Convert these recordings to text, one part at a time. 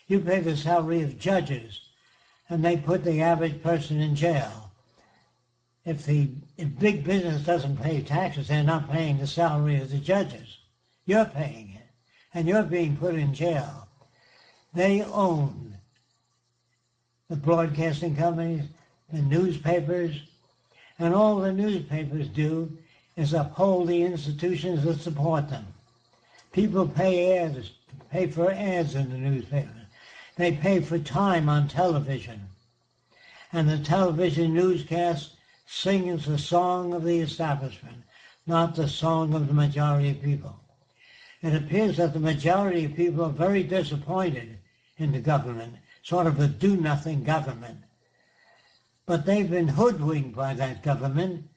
You pay the salary of judges, and they put the average person in jail. If big business doesn't pay taxes, they're not paying the salary of the judges. You're paying it, and you're being put in jail. They own the broadcasting companies, the newspapers, and all the newspapers do is uphold the institutions that support them. People pay for ads in the newspaper. They pay for time on television. And the television newscast sings the song of the establishment, not the song of the majority of people. It appears that the majority of people are very disappointed in the government, sort of a do-nothing government. But they've been hoodwinked by that government,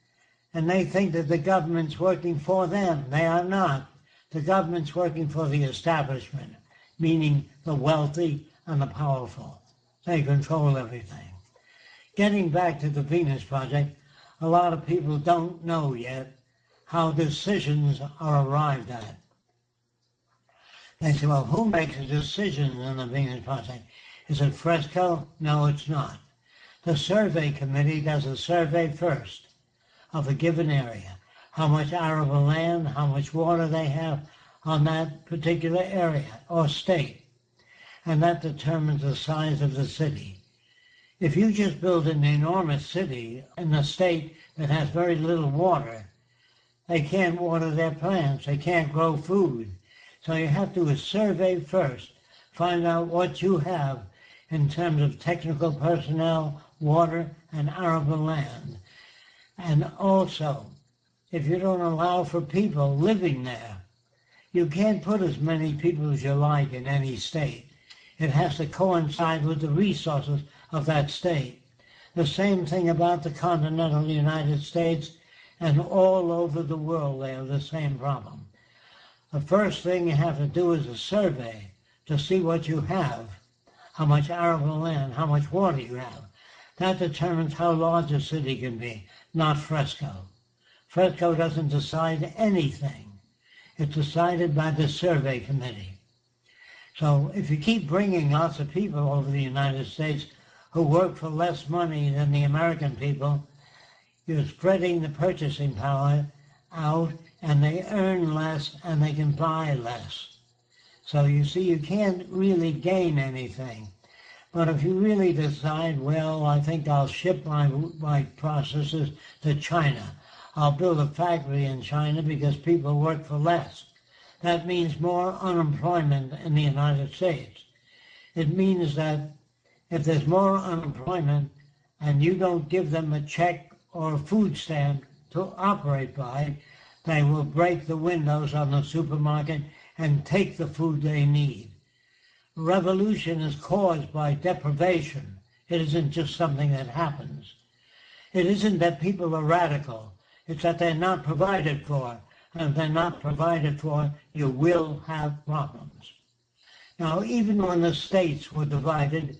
and they think that the government's working for them. They are not. The government's working for the establishment, meaning the wealthy and the powerful. They control everything. Getting back to the Venus Project, a lot of people don't know yet how decisions are arrived at. They say, well, who makes a decision on the Venus Project? Is it Fresco? No, it's not. The survey committee does a survey first of a given area. How much arable land, how much water they have on that particular area or state. And that determines the size of the city. If you just build an enormous city in a state that has very little water, they can't water their plants, they can't grow food. So you have to do a survey first, find out what you have in terms of technical personnel, water, and arable land. And also, if you don't allow for people living there, you can't put as many people as you like in any state. It has to coincide with the resources of that state. The same thing about the continental United States, and all over the world they have the same problem. The first thing you have to do is a survey to see what you have, how much arable land, how much water you have. That determines how large a city can be, not Fresco. Fresco doesn't decide anything. It's decided by the survey committee. So if you keep bringing lots of people over the United States who work for less money than the American people, you're spreading the purchasing power out, and they earn less and they can buy less. So you see, you can't really gain anything. But if you really decide, well, I think I'll ship my processors to China. I'll build a factory in China because people work for less. That means more unemployment in the United States. It means that if there's more unemployment and you don't give them a check or a food stamp to operate by, they will break the windows on the supermarket and take the food they need. Revolution is caused by deprivation. It isn't just something that happens. It isn't that people are radical. It's that they're not provided for. And if they're not provided for, you will have problems. Now, even when the states were divided,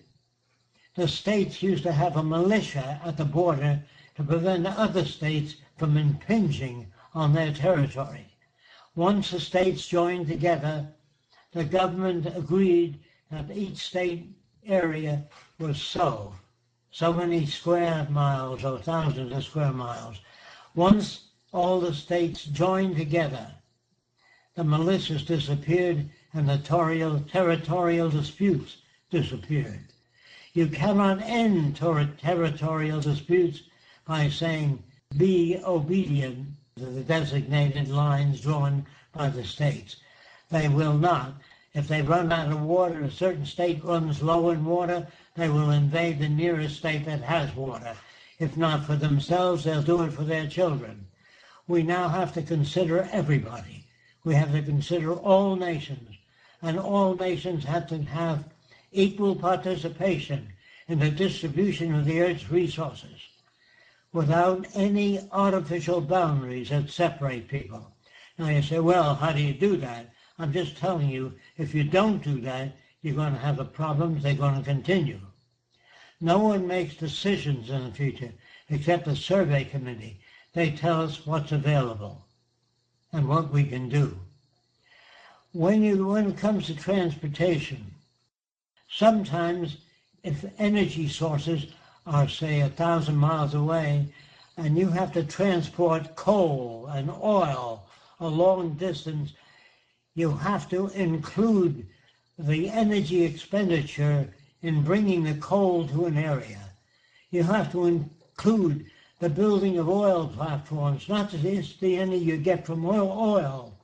the states used to have a militia at the border to prevent other states from impinging on their territory. Once the states joined together, the government agreed that each state area was so many square miles or thousands of square miles. Once all the states joined together, the militias disappeared and the territorial disputes disappeared. You cannot end territorial disputes by saying, be obedient to the designated lines drawn by the states. They will not. If they run out of water, a certain state runs low in water, they will invade the nearest state that has water. If not for themselves, they'll do it for their children. We now have to consider everybody. We have to consider all nations, and all nations have to have equal participation in the distribution of the Earth's resources without any artificial boundaries that separate people. Now you say, well, how do you do that? I'm just telling you, if you don't do that, you're going to have the problems, they're going to continue. No one makes decisions in the future except the survey committee. They tell us what's available and what we can do. When it comes to transportation, Sometimes, if energy sources are, say, 1,000 miles away, and you have to transport coal and oil a long distance, you have to include the energy expenditure in bringing the coal to an area. You have to include the building of oil platforms, not just the energy you get from oil.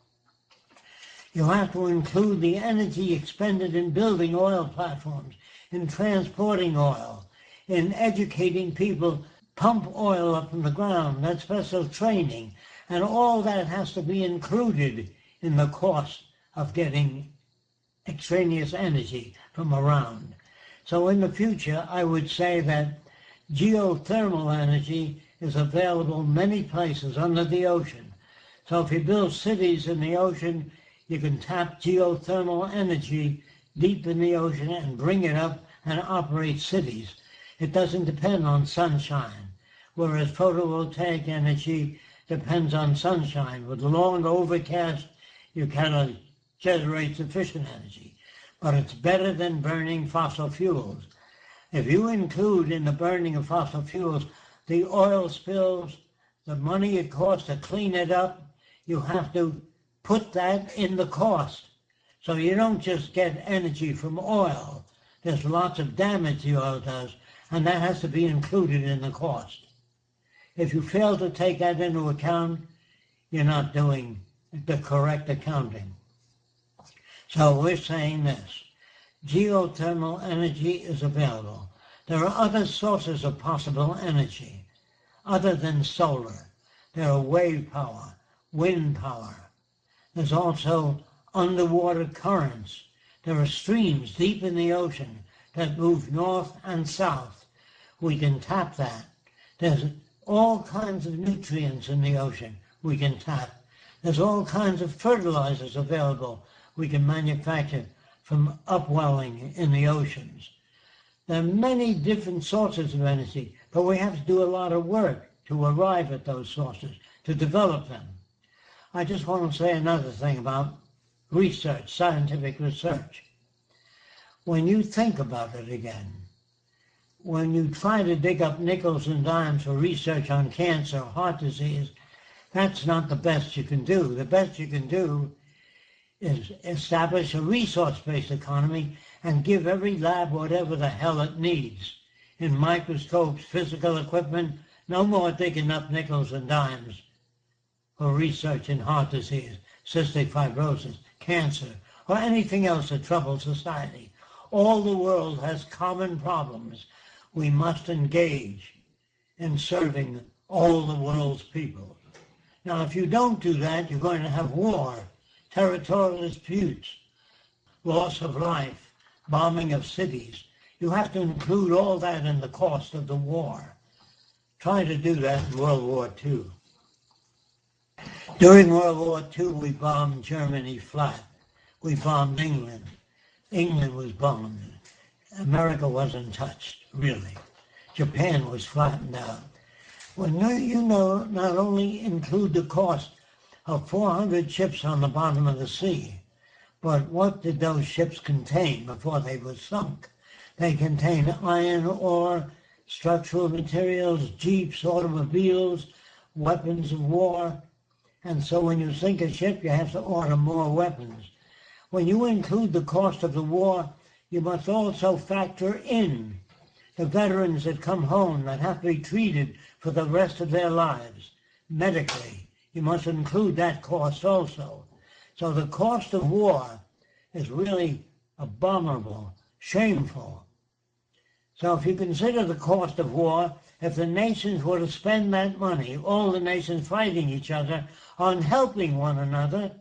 You have to include the energy expended in building oil platforms, in transporting oil, in educating people, pump oil up from the ground, that's special training, and all that has to be included in the cost of getting extraneous energy from around. So in the future, I would say that geothermal energy is available many places under the ocean. So if you build cities in the ocean, you can tap geothermal energy deep in the ocean and bring it up and operate cities. It doesn't depend on sunshine, whereas photovoltaic energy depends on sunshine. With long overcast, you cannot generate sufficient energy, but it's better than burning fossil fuels. If you include in the burning of fossil fuels the oil spills, the money it costs to clean it up, you have to put that in the cost. So you don't just get energy from oil. There's lots of damage the oil does, and that has to be included in the cost. If you fail to take that into account, you're not doing the correct accounting. So we're saying this: geothermal energy is available. There are other sources of possible energy other than solar. There are wave power, wind power. There's also underwater currents. There are streams deep in the ocean that move north and south. We can tap that. There's all kinds of nutrients in the ocean we can tap. There's all kinds of fertilizers available we can manufacture from upwelling in the oceans. There are many different sources of energy, but we have to do a lot of work to arrive at those sources, to develop them. I just want to say another thing about research, scientific research. When you think about it again, when you try to dig up nickels and dimes for research on cancer or heart disease, that's not the best you can do. The best you can do is establish a resource-based economy and give every lab whatever the hell it needs. In microscopes, physical equipment, no more digging up nickels and dimes for research in heart disease, cystic fibrosis, cancer, or anything else that troubles society. All the world has common problems. We must engage in serving all the world's people. Now, if you don't do that, you're going to have war, territorial disputes, loss of life, bombing of cities. You have to include all that in the cost of the war. Try to do that in World War II. During World War II, we bombed Germany flat. We bombed England. England was bombed. America wasn't touched, really. Japan was flattened out. When you know, not only include the cost of 400 ships on the bottom of the sea, but what did those ships contain before they were sunk? They contained iron ore, structural materials, jeeps, automobiles, weapons of war. And so when you sink a ship, you have to order more weapons. When you include the cost of the war, you must also factor in the veterans that come home that have to be treated for the rest of their lives medically. You must include that cost also. So the cost of war is really abominable, shameful. So if you consider the cost of war, if the nations were to spend that money, all the nations fighting each other, on helping one another,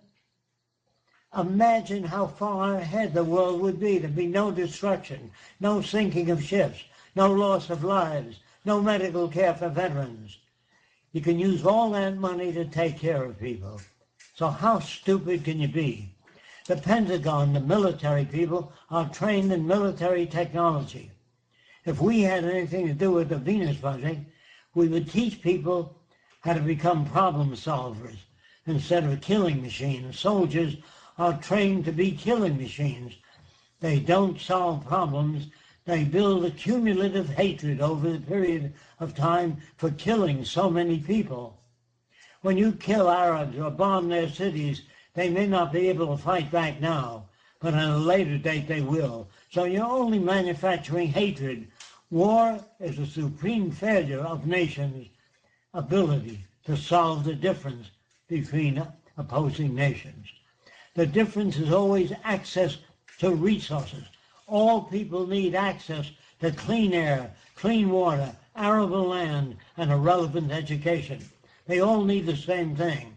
imagine how far ahead the world would be. There'd be no destruction, no sinking of ships, no loss of lives, no medical care for veterans. You can use all that money to take care of people. So how stupid can you be? The Pentagon, the military people, are trained in military technology. If we had anything to do with the Venus Project, we would teach people how to become problem solvers instead of killing machines. Soldiers are trained to be killing machines. They don't solve problems. They build a cumulative hatred over the period of time for killing so many people. When you kill Arabs or bomb their cities, they may not be able to fight back now, but at a later date they will. So you're only manufacturing hatred. War is a supreme failure of nations' ability to solve the difference between opposing nations. The difference is always access to resources. All people need access to clean air, clean water, arable land, and a relevant education. They all need the same thing.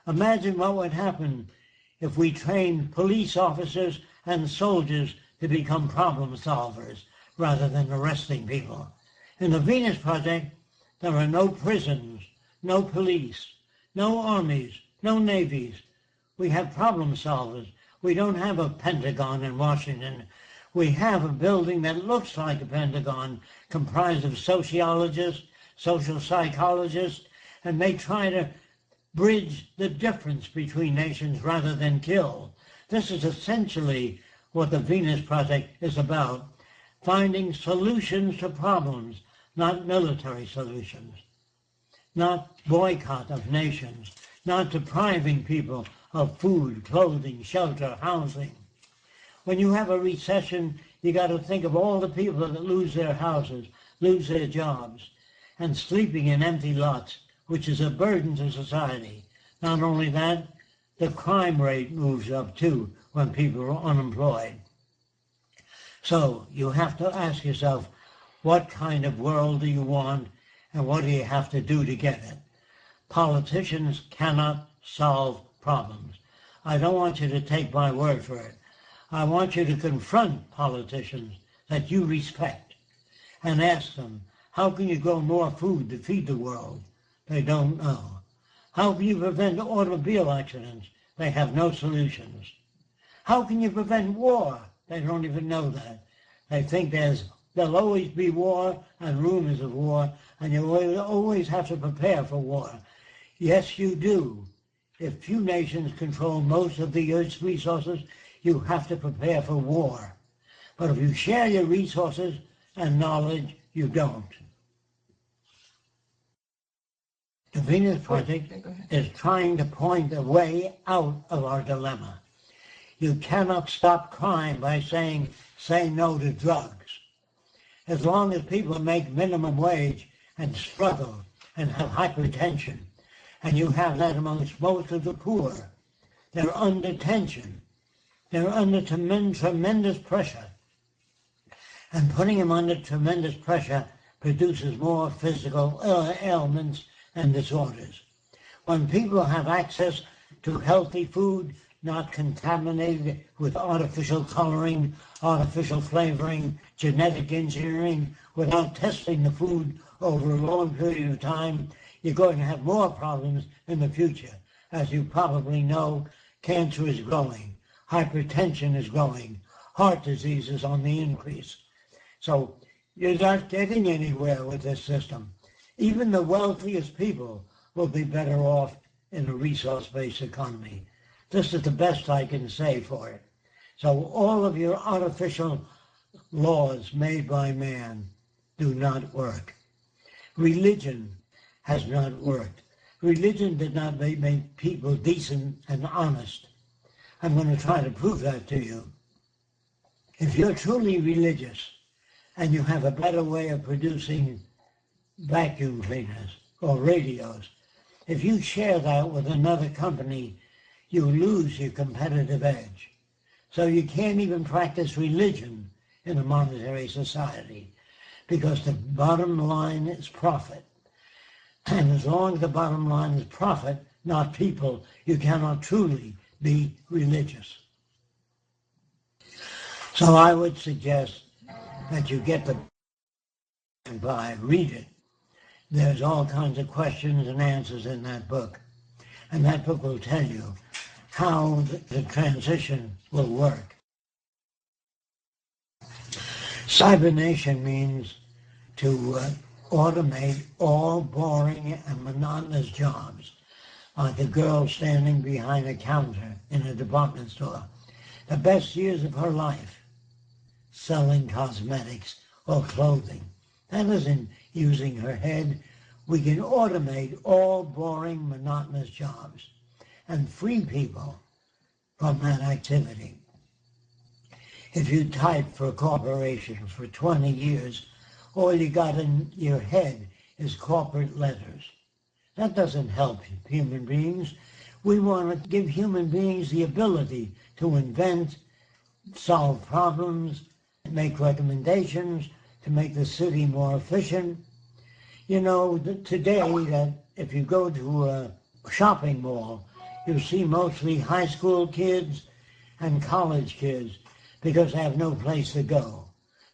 Imagine what would happen if we trained police officers and soldiers to become problem solvers rather than arresting people. In the Venus Project, there are no prisons, no police, no armies, no navies. We have problem solvers. We don't have a Pentagon in Washington. We have a building that looks like a Pentagon, comprised of sociologists, social psychologists, and they try to bridge the difference between nations rather than kill. This is essentially what the Venus Project is about, finding solutions to problems, not military solutions, not boycott of nations, not depriving people of food, clothing, shelter, housing. When you have a recession, you got to think of all the people that lose their houses, lose their jobs, and sleeping in empty lots, which is a burden to society. Not only that, the crime rate moves up too when people are unemployed. So you have to ask yourself, what kind of world do you want and what do you have to do to get it? Politicians cannot solve problems. I don't want you to take my word for it. I want you to confront politicians that you respect and ask them, how can you grow more food to feed the world? They don't know. How can you prevent automobile accidents? They have no solutions. How can you prevent war? They don't even know that. They think there'll always be war and rumors of war, and you will always have to prepare for war. Yes, you do. If few nations control most of the Earth's resources, you have to prepare for war. But if you share your resources and knowledge, you don't. The Venus Project is trying to point a way out of our dilemma. You cannot stop crime by saying, say no to drugs. As long as people make minimum wage and struggle and have hypertension, and you have that amongst most of the poor, they're under tension. They're under tremendous pressure. And putting them under tremendous pressure produces more physical ailments and disorders. When people have access to healthy food, not contaminated with artificial coloring, artificial flavoring, genetic engineering, without testing the food over a long period of time, you're going to have more problems in the future. As you probably know, cancer is growing, hypertension is growing, heart disease is on the increase. So you're not getting anywhere with this system. Even the wealthiest people will be better off in a resource-based economy. This is the best I can say for it. So all of your artificial laws made by man do not work. Religion has not worked. Religion did not make people decent and honest. I'm going to try to prove that to you. If you're truly religious and you have a better way of producing vacuum cleaners or radios, if you share that with another company, you lose your competitive edge. So you can't even practice religion in a monetary society because the bottom line is profit. And as long as the bottom line is profit, not people, you cannot truly be religious. So I would suggest that you get the book and read it. There's all kinds of questions and answers in that book. And that book will tell you how the transition will work. Cybernation means to automate all boring and monotonous jobs, like a girl standing behind a counter in a department store. The best years of her life selling cosmetics or clothing. That isn't using her head. We can automate all boring, monotonous jobs and free people from that activity. If you type for a corporation for 20 years, all you got in your head is corporate letters. That doesn't help human beings. We want to give human beings the ability to invent, solve problems, make recommendations, to make the city more efficient. You know, today, that if you go to a shopping mall, you see mostly high school kids and college kids because they have no place to go.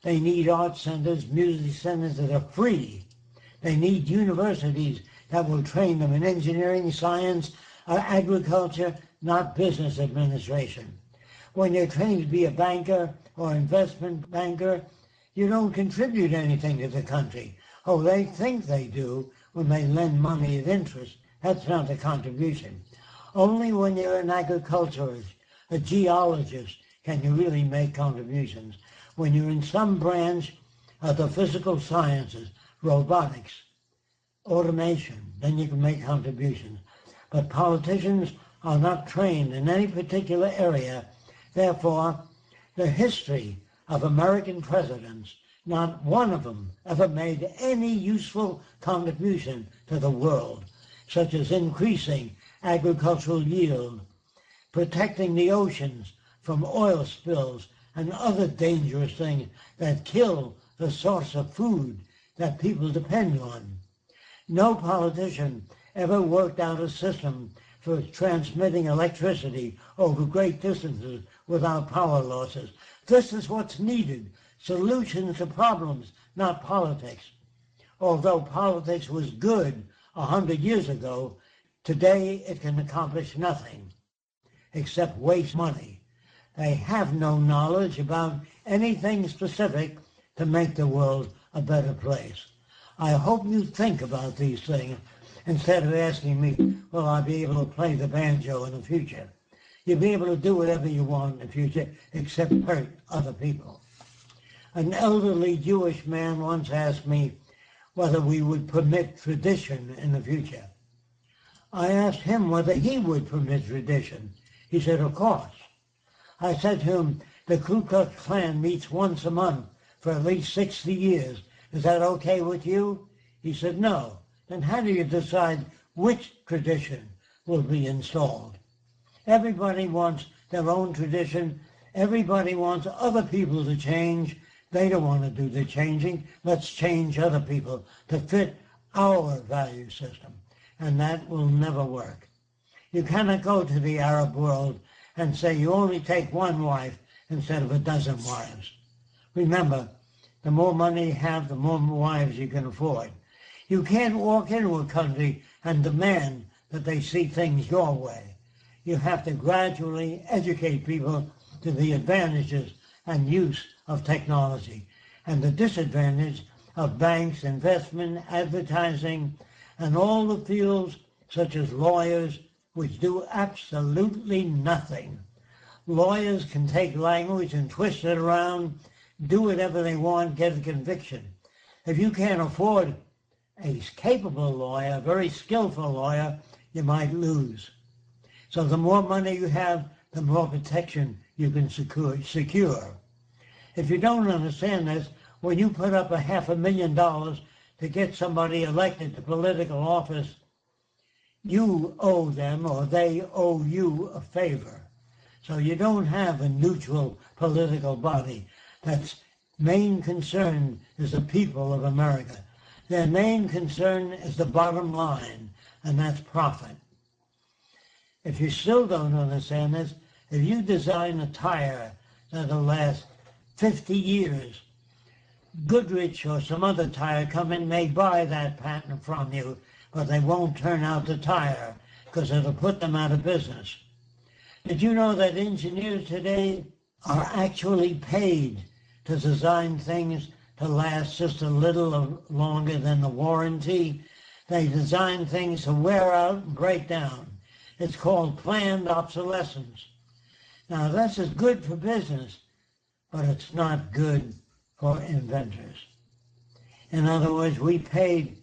They need art centers, music centers that are free. They need universities that will train them in engineering, science, agriculture, not business administration. When you're trained to be a banker or investment banker, you don't contribute anything to the country. Oh, they think they do when they lend money at interest. That's not a contribution. Only when you're an agriculturist, a geologist, can you really make contributions. When you're in some branch of the physical sciences, robotics, automation, then you can make contributions. But politicians are not trained in any particular area. Therefore, the history of American presidents, not one of them ever made any useful contribution to the world, such as increasing agricultural yield, protecting the oceans from oil spills and other dangerous things that kill the source of food that people depend on. No politician ever worked out a system for transmitting electricity over great distances without power losses. This is what's needed, solutions to problems, not politics. Although politics was good 100 years ago, today it can accomplish nothing except waste money. They have no knowledge about anything specific to make the world a better place. I hope you think about these things instead of asking me, will I be able to play the banjo in the future? You'll be able to do whatever you want in the future except hurt other people. An elderly Jewish man once asked me whether we would permit tradition in the future. I asked him whether he would permit tradition. He said, of course. I said to him, the Ku Klux Klan meets once a month for at least 60 years. Is that okay with you? He said, no. Then how do you decide which tradition will be installed? Everybody wants their own tradition. Everybody wants other people to change. They don't want to do the changing. Let's change other people to fit our value system. And that will never work. You cannot go to the Arab world and say you only take one wife instead of a dozen wives. Remember, the more money you have, the more wives you can afford. You can't walk into a country and demand that they see things your way. You have to gradually educate people to the advantages and use of technology and the disadvantage of banks, investment, advertising, and all the fields such as lawyers, which do absolutely nothing. Lawyers can take language and twist it around, do whatever they want, get a conviction. If you can't afford a capable lawyer, a very skillful lawyer, you might lose. So the more money you have, the more protection you can secure. If you don't understand this, when you put up $500,000 to get somebody elected to political office, you owe them or they owe you a favor. So you don't have a neutral political body. That's main concern is the people of America. Their main concern is the bottom line, and that's profit. If you still don't understand this, if you design a tire that'll last 50 years, Goodrich or some other tire company may buy that patent from you, but they won't turn out the tire because it'll put them out of business. Did you know that engineers today are actually paid to design things to last just a little longer than the warranty? They design things to wear out and break down. It's called planned obsolescence. Now, this is good for business, but it's not good for inventors. In other words, we paid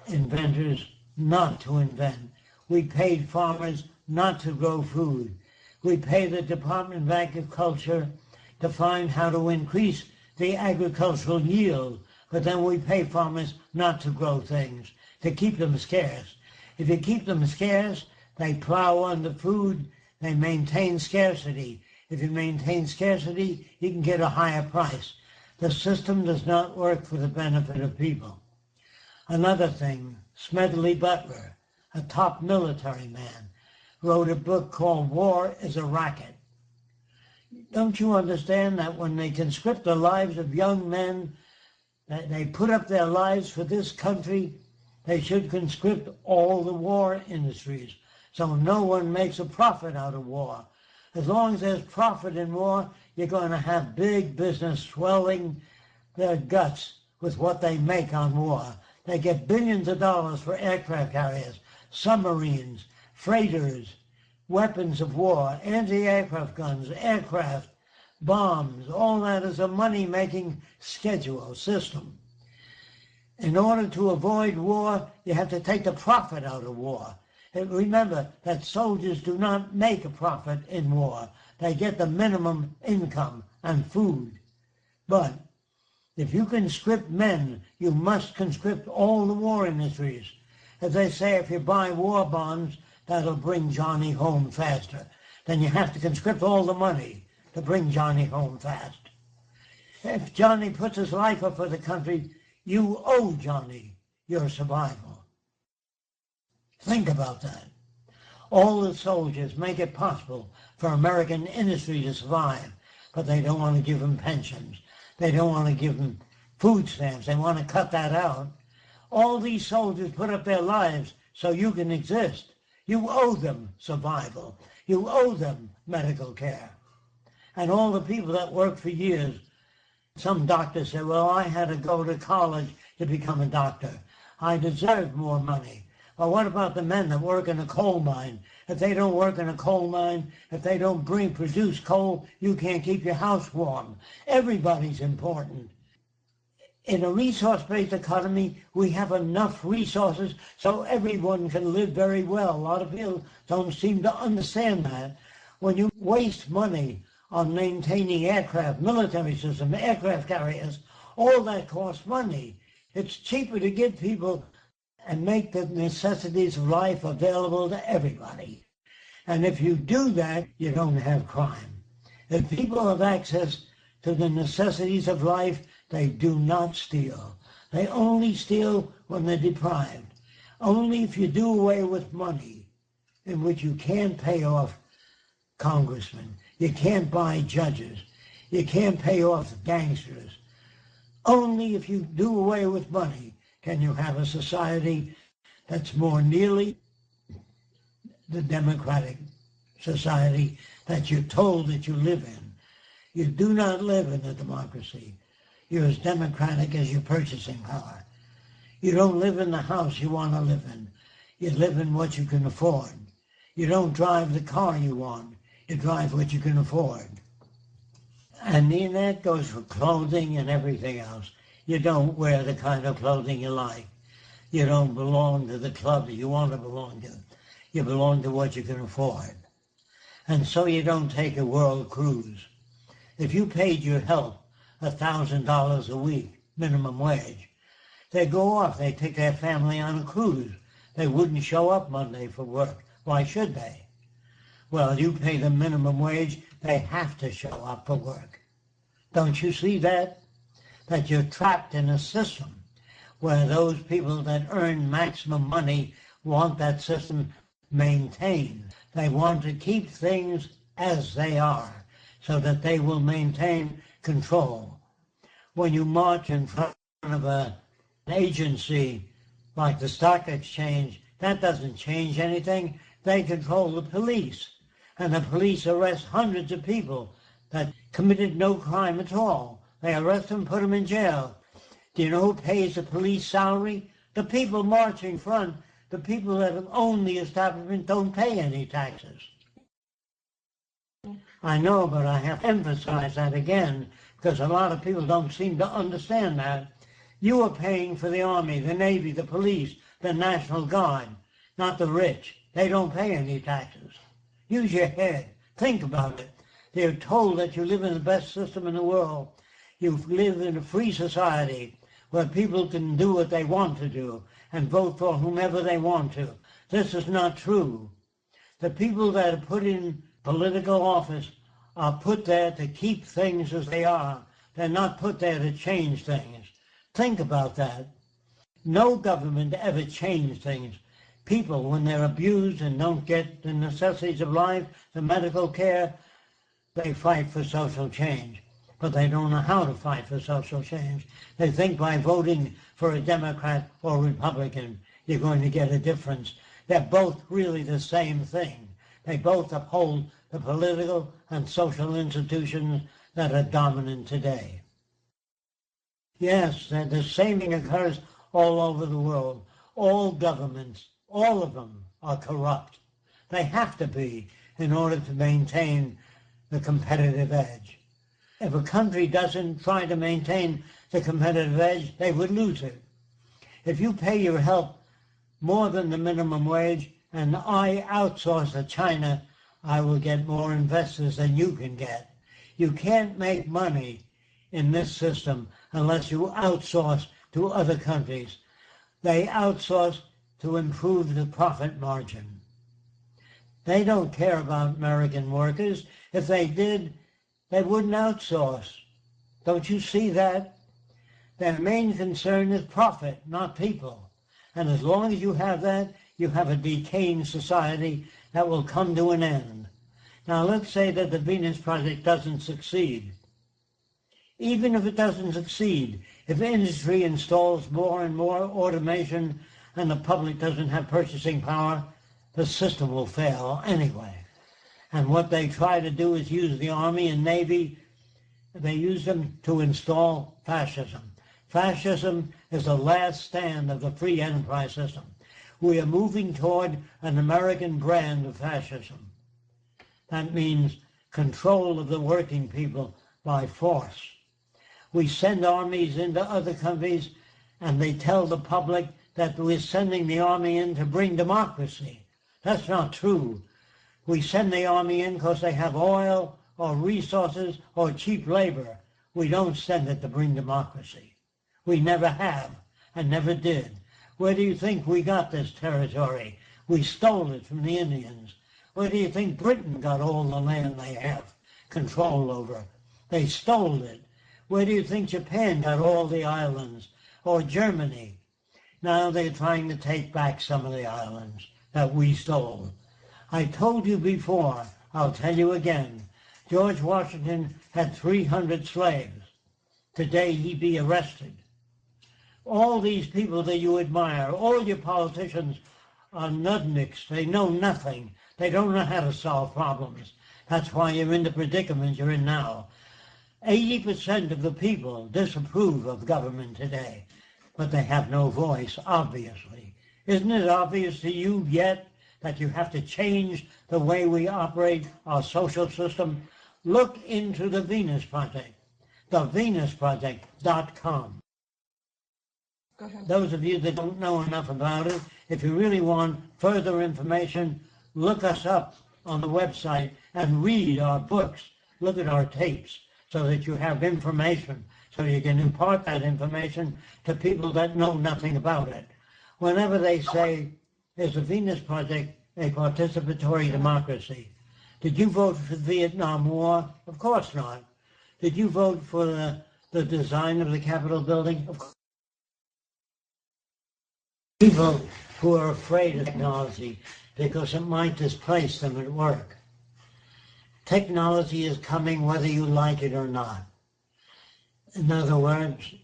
inventors not to invent. We paid farmers not to grow food. We pay the Department of Agriculture to find how to increase the agricultural yield, but then we pay farmers not to grow things, to keep them scarce. If you keep them scarce, they plow on the food, they maintain scarcity. If you maintain scarcity, you can get a higher price. The system does not work for the benefit of people. Another thing, Smedley Butler, a top military man, wrote a book called War is a Racket. Don't you understand that when they conscript the lives of young men, that they put up their lives for this country, they should conscript all the war industries so no one makes a profit out of war. As long as there's profit in war, you're going to have big business swelling their guts with what they make on war. They get billions of dollars for aircraft carriers, submarines, freighters, weapons of war, anti-aircraft guns, aircraft, bombs. All that is a money-making schedule system. In order to avoid war, you have to take the profit out of war. And remember that soldiers do not make a profit in war. They get the minimum income and food. But if you conscript men, you must conscript all the war industries. As they say, if you buy war bonds, that'll bring Johnny home faster. Then you have to conscript all the money to bring Johnny home fast. If Johnny puts his life up for the country, you owe Johnny your survival. Think about that. All the soldiers make it possible for American industry to survive, but they don't want to give them pensions. They don't want to give them food stamps. They want to cut that out. All these soldiers put up their lives so you can exist. You owe them survival. You owe them medical care. And all the people that work for years, some doctors say, well, I had to go to college to become a doctor. I deserve more money. Well, what about the men that work in a coal mine? If they don't work in a coal mine, if they don't produce coal, you can't keep your house warm. Everybody's important. In a resource-based economy, we have enough resources so everyone can live very well. A lot of people don't seem to understand that. When you waste money on maintaining aircraft, military system, aircraft carriers, all that costs money. It's cheaper to give people and make the necessities of life available to everybody. And if you do that, you don't have crime. If people have access to the necessities of life, they do not steal. They only steal when they're deprived. Only if you do away with money, in which you can't pay off congressmen, you can't buy judges, you can't pay off gangsters. Only if you do away with money can you have a society that's more nearly the democratic society that you're told that you live in. You do not live in a democracy. You're as democratic as your purchasing power. You don't live in the house you want to live in. You live in what you can afford. You don't drive the car you want. You drive what you can afford. And that goes for clothing and everything else. You don't wear the kind of clothing you like. You don't belong to the club that you want to belong to. You belong to what you can afford. And so you don't take a world cruise. If you paid your help $1,000 a week, minimum wage, they'd go off. They'd take their family on a cruise. They wouldn't show up Monday for work. Why should they? Well, you pay them minimum wage, they have to show up for work. Don't you see that? That you're trapped in a system where those people that earn maximum money want that system maintained. They want to keep things as they are so that they will maintain control. When you march in front of an agency like the stock exchange, that doesn't change anything. They control the police, and the police arrest hundreds of people that committed no crime at all. They arrest them, put them in jail. Do you know who pays the police salary? The people marching front, the people that own the establishment don't pay any taxes. I know, but I have to emphasize that again, because a lot of people don't seem to understand that. You are paying for the Army, the Navy, the police, the National Guard, not the rich. They don't pay any taxes. Use your head. Think about it. They're told that you live in the best system in the world. You live in a free society where people can do what they want to do and vote for whomever they want to. This is not true. The people that are put in political office are put there to keep things as they are. They're not put there to change things. Think about that. No government ever changed things. People, when they're abused and don't get the necessities of life, the medical care, they fight for social change. But they don't know how to fight for social change. They think by voting for a Democrat or Republican, you're going to get a difference. They're both really the same thing. They both uphold the political and social institutions that are dominant today. Yes, the same thing occurs all over the world. All governments, all of them, are corrupt. They have to be in order to maintain the competitive edge. If a country doesn't try to maintain the competitive edge, they would lose it. If you pay your help more than the minimum wage and I outsource to China, I will get more investors than you can get. You can't make money in this system unless you outsource to other countries. They outsource to improve the profit margin. They don't care about American workers. If they did, they wouldn't outsource. Don't you see that? Their main concern is profit, not people. And as long as you have that, you have a decaying society that will come to an end. Now let's say that the Venus Project doesn't succeed. Even if it doesn't succeed, if industry installs more and more automation and the public doesn't have purchasing power, the system will fail anyway. And what they try to do is use the Army and Navy, they use them to install fascism. Fascism is the last stand of the free enterprise system. We are moving toward an American brand of fascism. That means control of the working people by force. We send armies into other countries and they tell the public that we're sending the army in to bring democracy. That's not true. We send the army in because they have oil or resources or cheap labor. We don't send it to bring democracy. We never have and never did. Where do you think we got this territory? We stole it from the Indians. Where do you think Britain got all the land they have control over? They stole it. Where do you think Japan got all the islands? Or Germany? Now they're trying to take back some of the islands that we stole. I told you before, I'll tell you again, George Washington had 300 slaves. Today he'd be arrested. All these people that you admire, all your politicians are nudniks. They know nothing. They don't know how to solve problems. That's why you're in the predicament you're in now. 80% of the people disapprove of government today, but they have no voice, obviously. Isn't it obvious to you yet that you have to change the way we operate our social system? Look into the Venus Project, thevenusproject.com. Go ahead. Those of you that don't know enough about it, if you really want further information, look us up on the website and read our books, look at our tapes, so that you have information, so you can impart that information to people that know nothing about it. Whenever they say, is the Venus Project a participatory democracy? Did you vote for the Vietnam War? Of course not. Did you vote for the design of the Capitol building? Of course. People who are afraid of technology because it might displace them at work. Technology is coming whether you like it or not. In other words,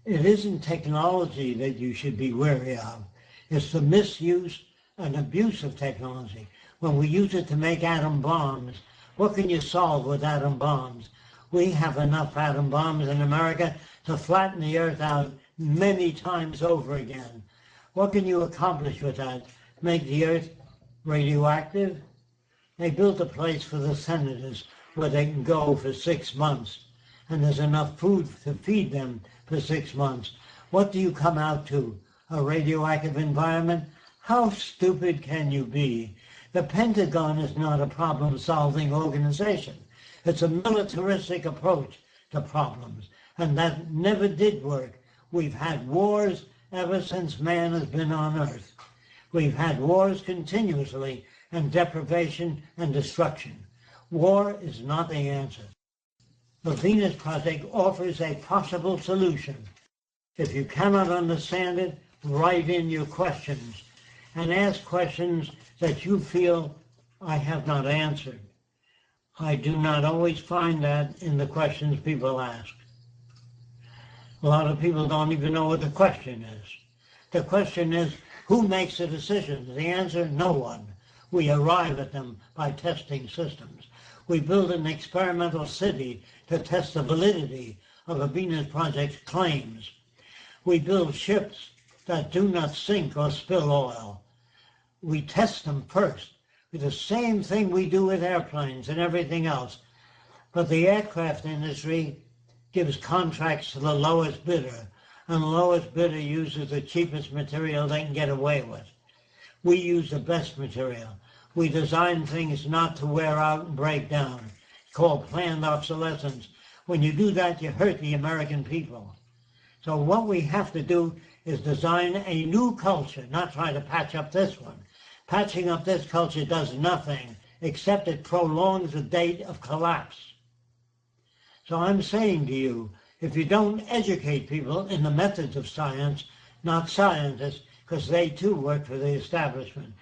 it isn't technology that you should be wary of. It's the misuse and abuse of technology. When we use it to make atom bombs, what can you solve with atom bombs? We have enough atom bombs in America to flatten the earth out many times over again. What can you accomplish with that? Make the earth radioactive? They built a place for the senators where they can go for 6 months. and there's enough food to feed them for 6 months, what do you come out to? A radioactive environment? How stupid can you be? The Pentagon is not a problem-solving organization. It's a militaristic approach to problems, and that never did work. We've had wars ever since man has been on Earth. We've had wars continuously, and deprivation and destruction. War is not the answer. The Venus Project offers a possible solution. If you cannot understand it, write in your questions and ask questions that you feel I have not answered. I do not always find that in the questions people ask. A lot of people don't even know what the question is. The question is, who makes the decisions? The answer, no one. We arrive at them by testing systems. We build an experimental city to test the validity of a Venus Project's claims. We build ships that do not sink or spill oil. We test them first with the same thing we do with airplanes and everything else. But the aircraft industry gives contracts to the lowest bidder, and the lowest bidder uses the cheapest material they can get away with. We use the best material. We design things not to wear out and break down. It's called planned obsolescence. When you do that, you hurt the American people. So what we have to do is design a new culture, not try to patch up this one. Patching up this culture does nothing except it prolongs the date of collapse. So I'm saying to you, if you don't educate people in the methods of science, not scientists, because they too work for the establishment.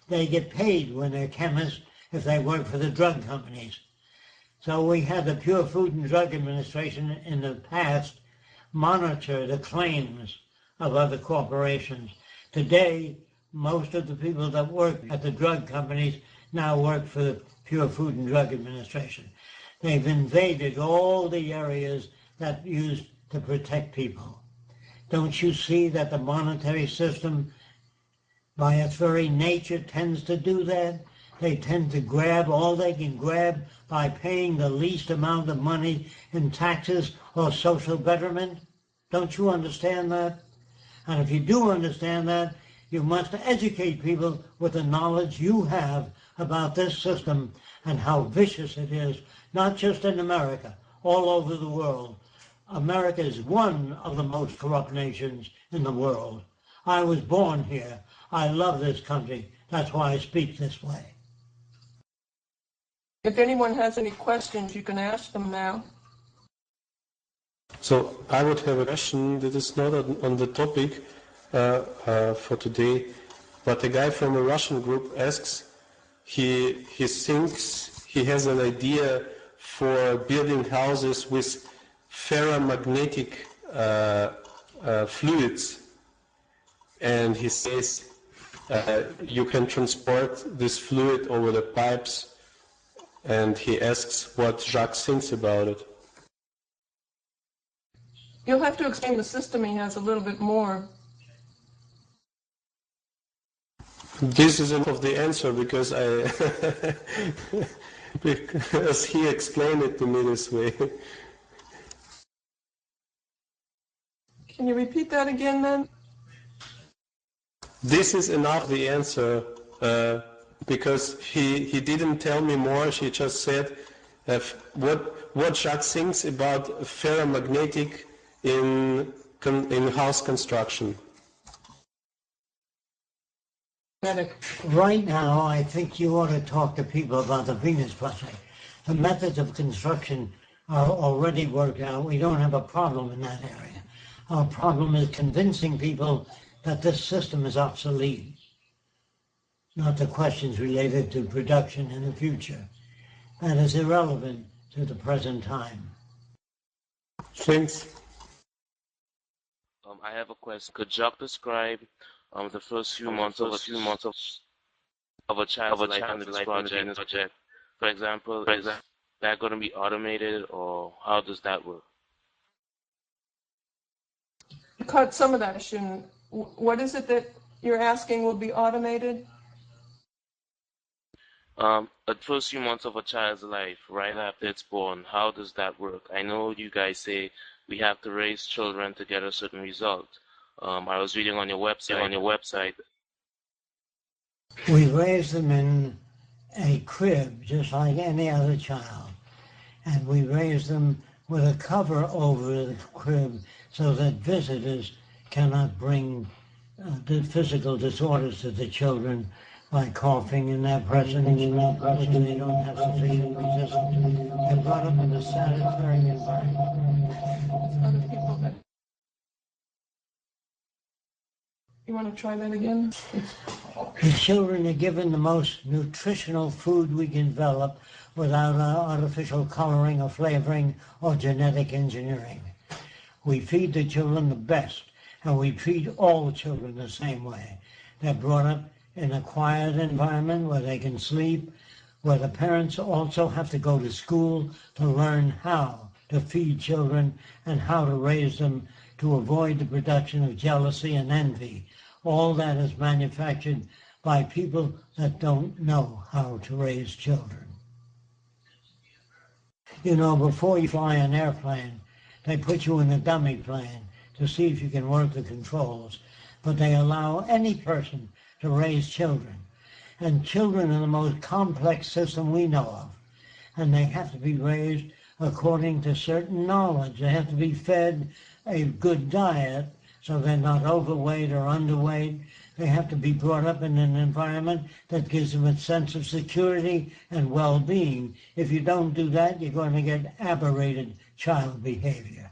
They get paid when they're chemists if they work for the drug companies. So we had the Pure Food and Drug Administration in the past monitor the claims of other corporations. Today, most of the people that work at the drug companies now work for the Pure Food and Drug Administration. They've invaded all the areas that used to protect people. Don't you see that the monetary system, by its very nature, tends to do that? They tend to grab all they can grab by paying the least amount of money in taxes or social betterment. Don't you understand that? And if you do understand that, you must educate people with the knowledge you have about this system and how vicious it is, not just in America, all over the world. America is one of the most corrupt nations in the world. I was born here. I love this country. That's why I speak this way. If anyone has any questions, you can ask them now. So I would have a question that is not on the topic for today, but a guy from a Russian group asks, he thinks he has an idea for building houses with ferromagnetic fluids, and he says you can transport this fluid over the pipes, and he asks what Jacques thinks about it. You'll have to explain the system he has a little bit more. This is enough of the answer because because he explained it to me this way. Can you repeat that again then? This is enough the answer because he didn't tell me more. He just said what Jacques thinks about ferromagnetic in house construction. Right now, I think you ought to talk to people about the Venus Project. The methods of construction are already worked out. We don't have a problem in that area. Our problem is convincing people that this system is obsolete, not the questions related to production in the future. That is irrelevant to the present time. Thanks. I have a question. Could Jacques describe the first few months of a child's life on this project? For example, is that going to be automated, or how does that work? You caught some of that, Shun. What is it that you're asking will be automated? The first few months of a child's life, right after it's born, how does that work? I know you guys say we have to raise children to get a certain result. I was reading on your website. We raise them in a crib just like any other child. And we raise them with a cover over the crib so that visitors cannot bring the physical disorders to the children by coughing in their presence, which they don't have sufficient resistance. They're brought up in a sanitary environment. Other people that... You want to try that again? The children are given the most nutritional food we can develop without artificial coloring or flavoring or genetic engineering. We feed the children the best, and we treat all children the same way. They're brought up in a quiet environment where they can sleep, where the parents also have to go to school to learn how to feed children and how to raise them to avoid the production of jealousy and envy. All that is manufactured by people that don't know how to raise children. You know, before you fly an airplane, they put you in a dummy plane to see if you can work the controls, but they allow any person to raise children. And children are the most complex system we know of, and they have to be raised according to certain knowledge. They have to be fed a good diet so they're not overweight or underweight. They have to be brought up in an environment that gives them a sense of security and well-being. If you don't do that, you're going to get aberrated child behavior.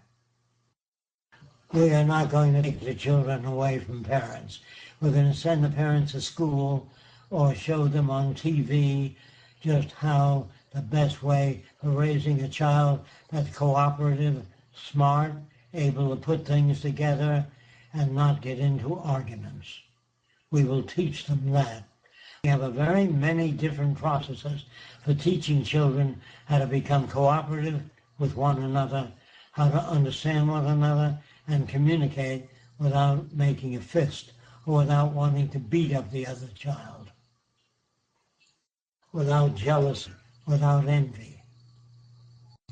We are not going to take the children away from parents. We're going to send the parents to school or show them on TV just how the best way for raising a child that's cooperative, smart, able to put things together, and not get into arguments. We will teach them that. We have a very many different processes for teaching children how to become cooperative with one another, how to understand one another, and communicate without making a fist or without wanting to beat up the other child, without jealousy, without envy.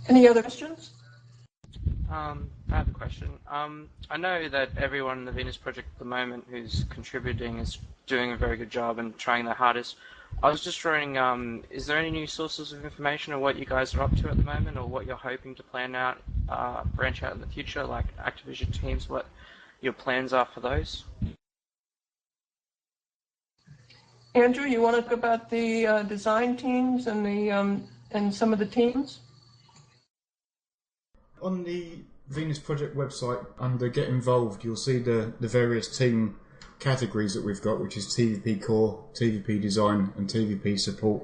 Any other questions? I have a question. I know that everyone in the Venus Project at the moment who's contributing is doing a very good job and trying their hardest. I was just wondering, is there any new sources of information on what you guys are up to at the moment, or what you're hoping to plan out, branch out in the future, like Activision teams, what your plans are for those? Andrew, you want to talk about the design teams and the and some of the teams? On the Venus Project website, under Get Involved, you'll see the various team categories that we've got, which is TVP Core, TVP Design, and TVP Support.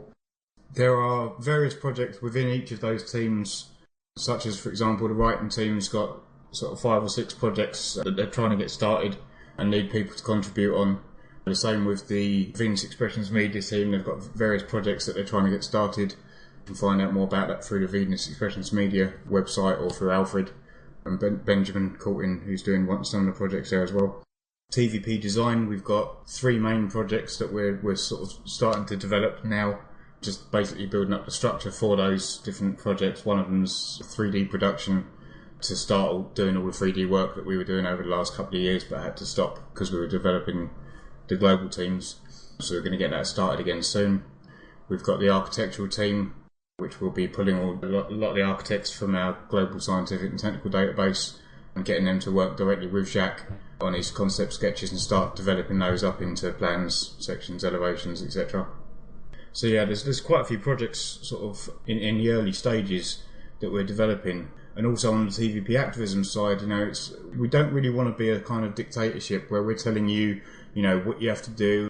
There are various projects within each of those teams, such as, for example, the writing team's got sort of 5 or 6 projects that they're trying to get started and need people to contribute on. The same with the Venus Expressions Media team. They've got various projects that they're trying to get started. You can find out more about that through the Venus Expressions Media website or through Alfred and Benjamin Courtin, who's doing some of the projects there as well. TVP Design, we've got 3 main projects that we're sort of starting to develop now, just basically building up the structure for those different projects. One of them's 3D production, to start doing all the 3D work that we were doing over the last couple of years, but had to stop because we were developing the global teams. So we're going to get that started again soon. We've got the architectural team, which will be pulling a lot of the architects from our global scientific and technical database and getting them to work directly with Jacques on his concept sketches and start developing those up into plans, sections, elevations, etc. So yeah, there's quite a few projects sort of in the early stages that we're developing. And also on the TVP activism side, we don't really want to be a kind of dictatorship where we're telling you, what you have to do.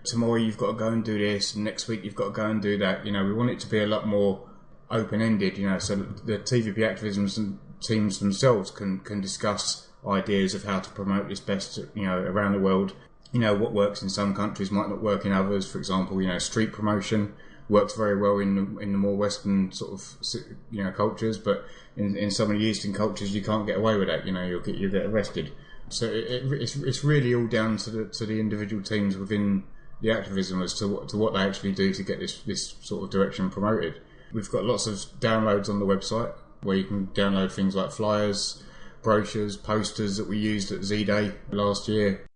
Tomorrow you've got to go and do this, and next week you've got to go and do that. We want it to be a lot more open-ended, so the TVP activism teams themselves can discuss ideas of how to promote this best, around the world. What works in some countries might not work in others. For example, street promotion works very well in the more Western sort of, cultures, but in some of the Eastern cultures you can't get away with that. You'll get arrested. So it's really all down to the individual teams within the activism as to what they actually do to get this sort of direction promoted. We've got lots of downloads on the website where you can download things like flyers, brochures, posters that we used at Z-Day last year.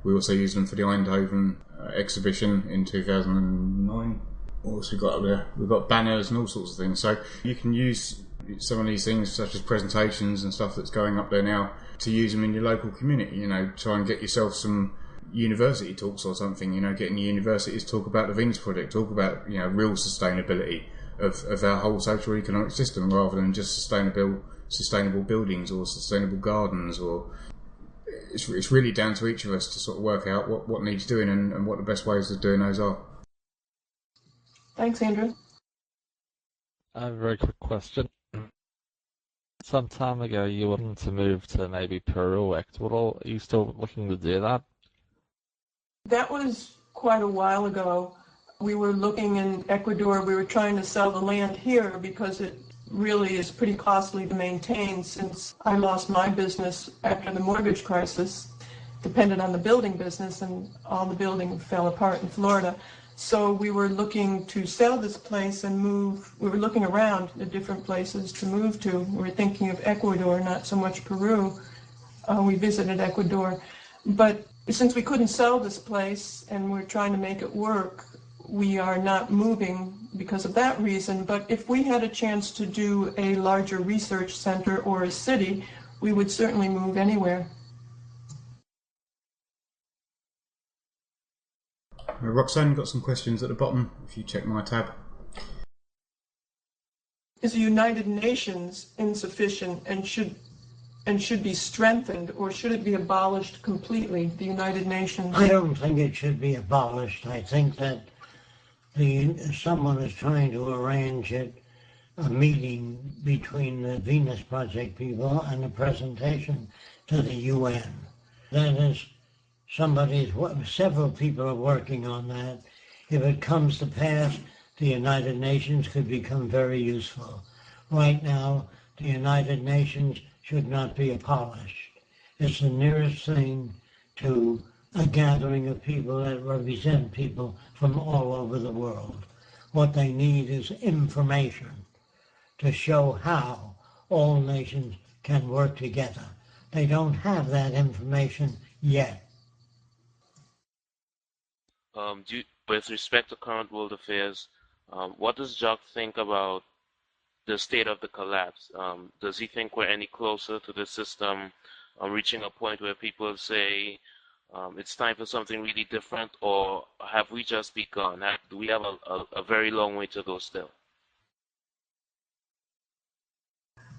We also used them for the Eindhoven exhibition in 2009. What else we got up there? We've got banners and all sorts of things. So you can use some of these things, such as presentations and stuff that's going up there now, to use them in your local community. Try and get yourself some university talks or something. Getting the universities to talk about the Venus Project, talk about real sustainability of our whole social economic system, rather than just sustainable buildings or sustainable gardens. Or it's really down to each of us to sort of work out what needs doing and what the best ways of doing those are. Thanks, Andrew. I have a very quick question. Some time ago, you wanted to move to maybe Peru or Ecuador. Are you still looking to do that? That was quite a while ago. We were looking in Ecuador. We were trying to sell the land here because it really is pretty costly to maintain, since I lost my business after the mortgage crisis, depended on the building business, and all the building fell apart in Florida. So we were looking to sell this place and move. We were looking around at different places to move to. We were thinking of Ecuador, not so much Peru. We visited Ecuador. But since we couldn't sell this place and we're trying to make it work, we are not moving because of that reason. But if we had a chance to do a larger research center or a city, we would certainly move anywhere. Roxanne, got some questions at the bottom, if you check my tab. Is the United Nations insufficient and should be strengthened, or should it be abolished completely, the United Nations? I don't think it should be abolished. I think that someone is trying to arrange a meeting between the Venus Project people and a presentation to the UN. That is, several people are working on that. If it comes to pass, the United Nations could become very useful. Right now, the United Nations should not be abolished. It's the nearest thing to a gathering of people that represent people from all over the world. What they need is information to show how all nations can work together. They don't have that information yet. With respect to current world affairs, what does Jock think about the state of the collapse? Does he think we're any closer to the system reaching a point where people say it's time for something really different, or have we just begun? Do we have a very long way to go still?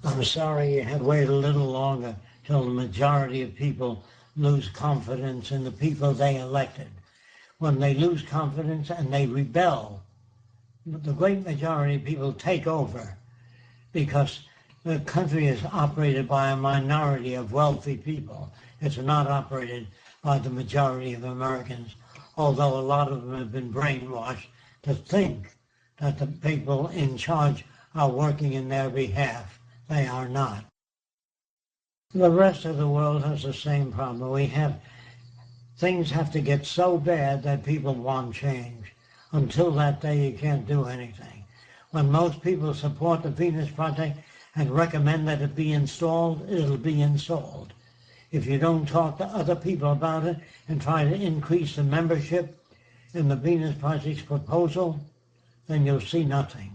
I'm sorry you have waited a little longer till the majority of people lose confidence in the people they elected. When they lose confidence and they rebel, the great majority of people take over, because the country is operated by a minority of wealthy people. It's not operated by the majority of Americans, although a lot of them have been brainwashed to think that the people in charge are working in their behalf. They are not. The rest of the world has the same problem. Things have to get so bad that people want change. Until that day, you can't do anything. When most people support the Venus Project and recommend that it be installed, it'll be installed. If you don't talk to other people about it and try to increase the membership in the Venus Project's proposal, then you'll see nothing.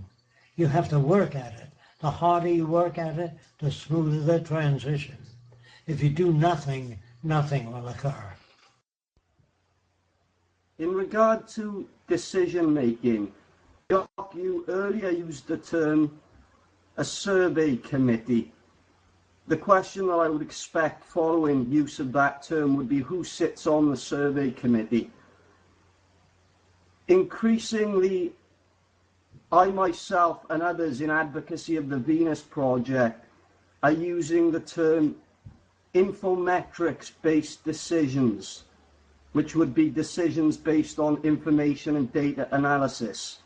You have to work at it. The harder you work at it, the smoother the transition. If you do nothing, nothing will occur. In regard to decision making, you earlier used the term a survey committee. The question that I would expect following use of that term would be who sits on the survey committee. Increasingly, I myself and others in advocacy of the Venus Project are using the term infometrics-based decisions, which would be decisions based on information and data analysis.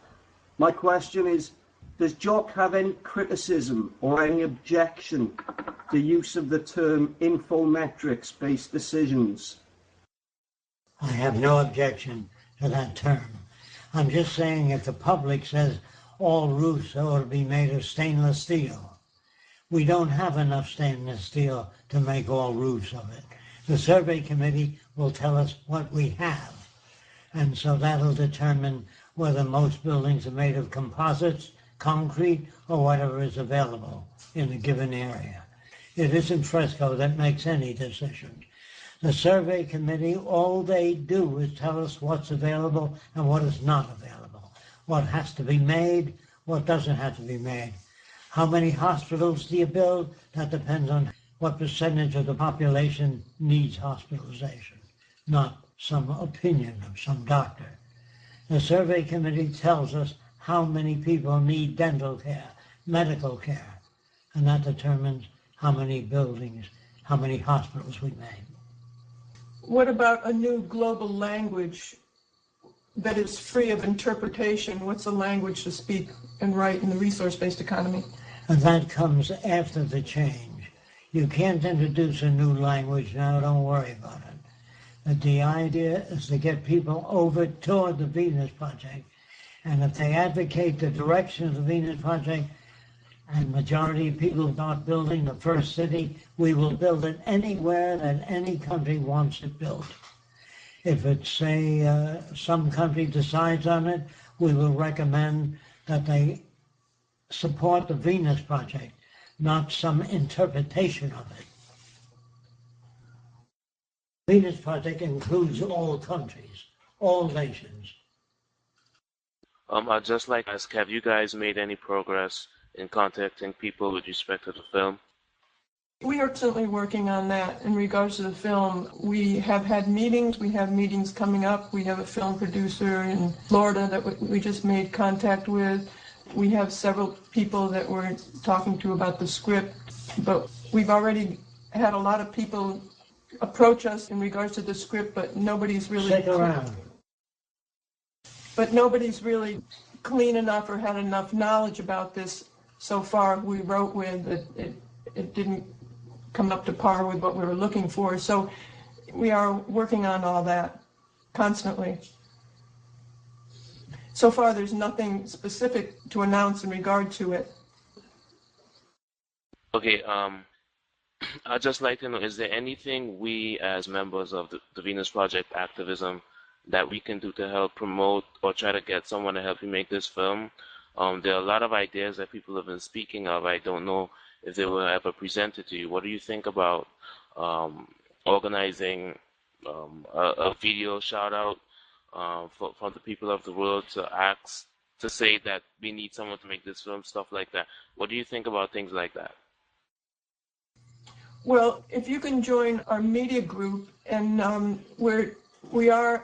My question is, does Jock have any criticism or any objection to use of the term infometrics-based decisions? I have no objection to that term. I'm just saying if the public says all roofs ought to be made of stainless steel, we don't have enough stainless steel to make all roofs of it. The survey committee will tell us what we have. And so that'll determine whether most buildings are made of composites, concrete, or whatever is available in a given area. It isn't Fresco that makes any decision. The survey committee, all they do is tell us what's available and what is not available, what has to be made, what doesn't have to be made. How many hospitals do you build? That depends on what percentage of the population needs hospitalization, not some opinion of some doctor. The survey committee tells us how many people need dental care, medical care, and that determines how many buildings, how many hospitals we make. What about a new global language that is free of interpretation? What's the language to speak and write in the resource-based economy? And that comes after the change. You can't introduce a new language now, don't worry about it. But the idea is to get people over toward the Venus Project. And if they advocate the direction of the Venus Project, and majority of people start building the first city, we will build it anywhere that any country wants it built. If it's, say, some country decides on it, we will recommend that they support the Venus Project, not some interpretation of it. Venus Project includes all countries, all nations. I'd just like to ask, have you guys made any progress in contacting people with respect to the film? We are certainly working on that. In regards to the film, we have had meetings. We have meetings coming up. We have a film producer in Florida that we just made contact with. We have several people that we're talking to about the script, but we've already had a lot of people approach us in regards to the script, but nobody's really... Stick around. But nobody's really clean enough or had enough knowledge about this so far. We wrote with it didn't come up to par with what we were looking for. So we are working on all that constantly. So far, there's nothing specific to announce in regard to it. Okay, I'd just like to know, is there anything we as members of the Venus Project activism that we can do to help promote or try to get someone to help you make this film? There are a lot of ideas that people have been speaking of. I don't know if they were ever presented to you. What do you think about organizing a video shout out from the people of the world to ask, to say that we need someone to make this film, stuff like that? What do you think about things like that? Well, if you can join our media group, and we are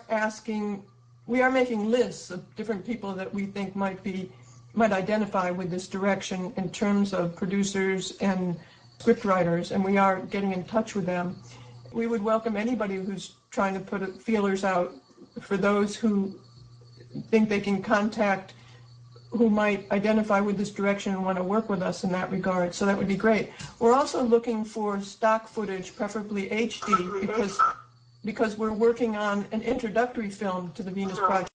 making lists of different people that we think might identify with this direction in terms of producers and scriptwriters, and we are getting in touch with them. We would welcome anybody who's trying to put feelers out for those who think they can contact, who might identify with this direction and want to work with us in that regard. So that would be great. We're also looking for stock footage, preferably HD, because we're working on an introductory film to the Venus Project.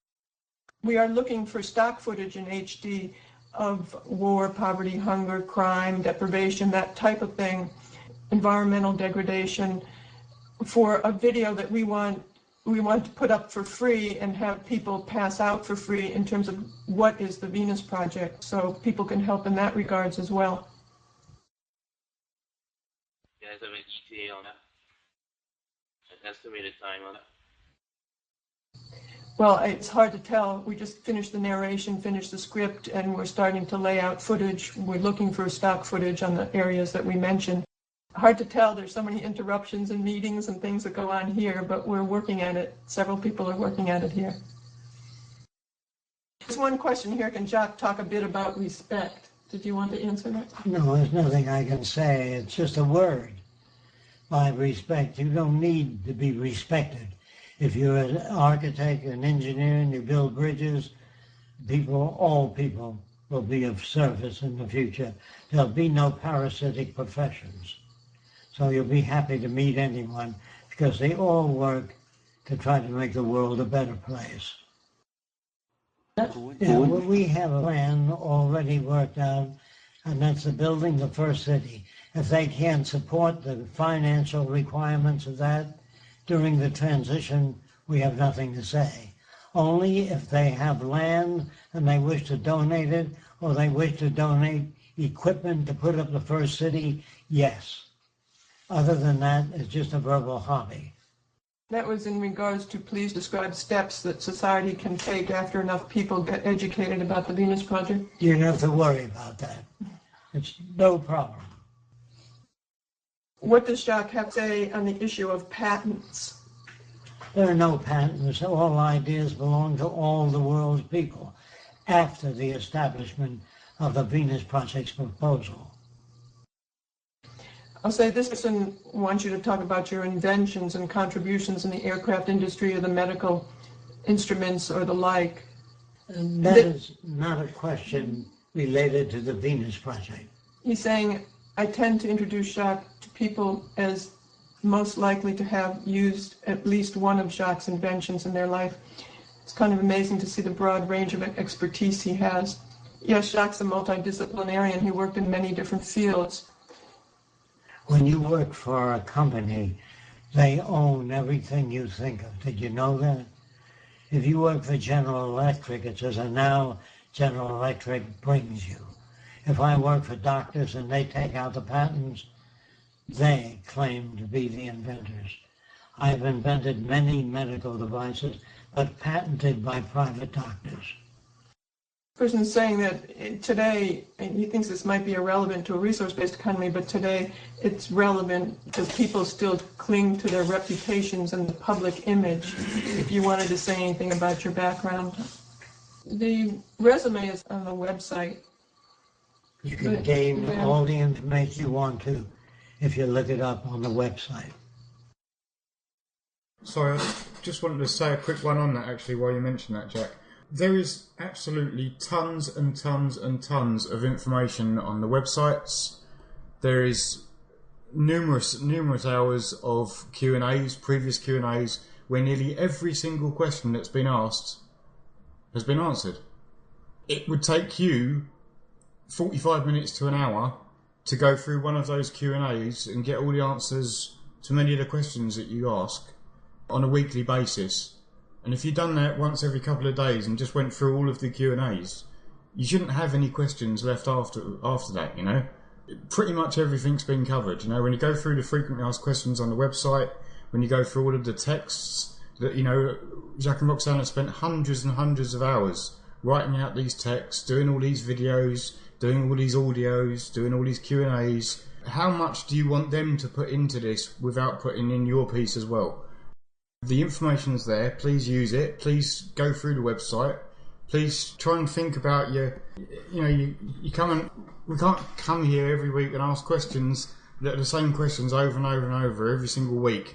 We are looking for stock footage in HD of war, poverty, hunger, crime, deprivation, that type of thing, environmental degradation, for a video that we want to put up for free and have people pass out for free in terms of what is the Venus Project, so people can help in that regards as well. You guys have an ETA on that? An estimated time on that? Well, it's hard to tell. We just finished the narration, finished the script, and we're starting to lay out footage. We're looking for stock footage on the areas that we mentioned. Hard to tell. There's so many interruptions and meetings and things that go on here, but we're working at it. Several people are working at it here. There's one question here. Can Jacques talk a bit about respect? Did you want to answer that? No, there's nothing I can say. It's just a word. By respect, you don't need to be respected. If you're an architect, an engineer, and you build bridges, all people will be of service in the future. There'll be no parasitic professions. So you'll be happy to meet anyone because they all work to try to make the world a better place. Yeah, well, we have a plan already worked out, and that's the building the first city. If they can't support the financial requirements of that during the transition, we have nothing to say. Only if they have land and they wish to donate it, or they wish to donate equipment to put up the first city, yes. Other than that, it's just a verbal hobby. That was in regards to please describe steps that society can take after enough people get educated about the Venus Project. You don't have to worry about that. It's no problem. What does Jacques have to say on the issue of patents? There are no patents. All ideas belong to all the world's people after the establishment of the Venus Project's proposal. I'll say this person wants you to talk about your inventions and contributions in the aircraft industry or the medical instruments or the like. And that is not a question related to the Venus Project. He's saying, I tend to introduce Jacques to people as most likely to have used at least one of Jacques' inventions in their life. It's kind of amazing to see the broad range of expertise he has. Yes, Jacques' a multidisciplinarian. He worked in many different fields. When you work for a company, they own everything you think of. Did you know that? If you work for General Electric, it says, and now General Electric brings you. If I work for doctors and they take out the patents, they claim to be the inventors. I've invented many medical devices, but patented by private doctors. Person is saying that today, and he thinks this might be irrelevant to a resource-based economy, but today it's relevant because people still cling to their reputations and the public image. If you wanted to say anything about your background. The resume is on the website. You can gain all the information you want to if you look it up on the website. Sorry, I just wanted to say a quick one on that actually while you mentioned that, Jack. There is absolutely tons and tons and tons of information on the websites. There is numerous hours of Q&As, previous Q&As, where nearly every single question that's been asked has been answered. It would take you 45 minutes to an hour to go through one of those Q&As and get all the answers to many of the questions that you ask on a weekly basis. And if you'd done that once every couple of days and just went through all of the Q&As, you shouldn't have any questions left after that, you know. Pretty much everything's been covered, you know. When you go through the frequently asked questions on the website, when you go through all of the texts, that, you know, Jacques and Roxanne have spent hundreds and hundreds of hours writing out these texts, doing all these videos, doing all these audios, doing all these Q&As. How much do you want them to put into this without putting in your piece as well? The information's there, please use it, please go through the website, please try and think about we can't come here every week and ask questions that are the same questions over and over and over every single week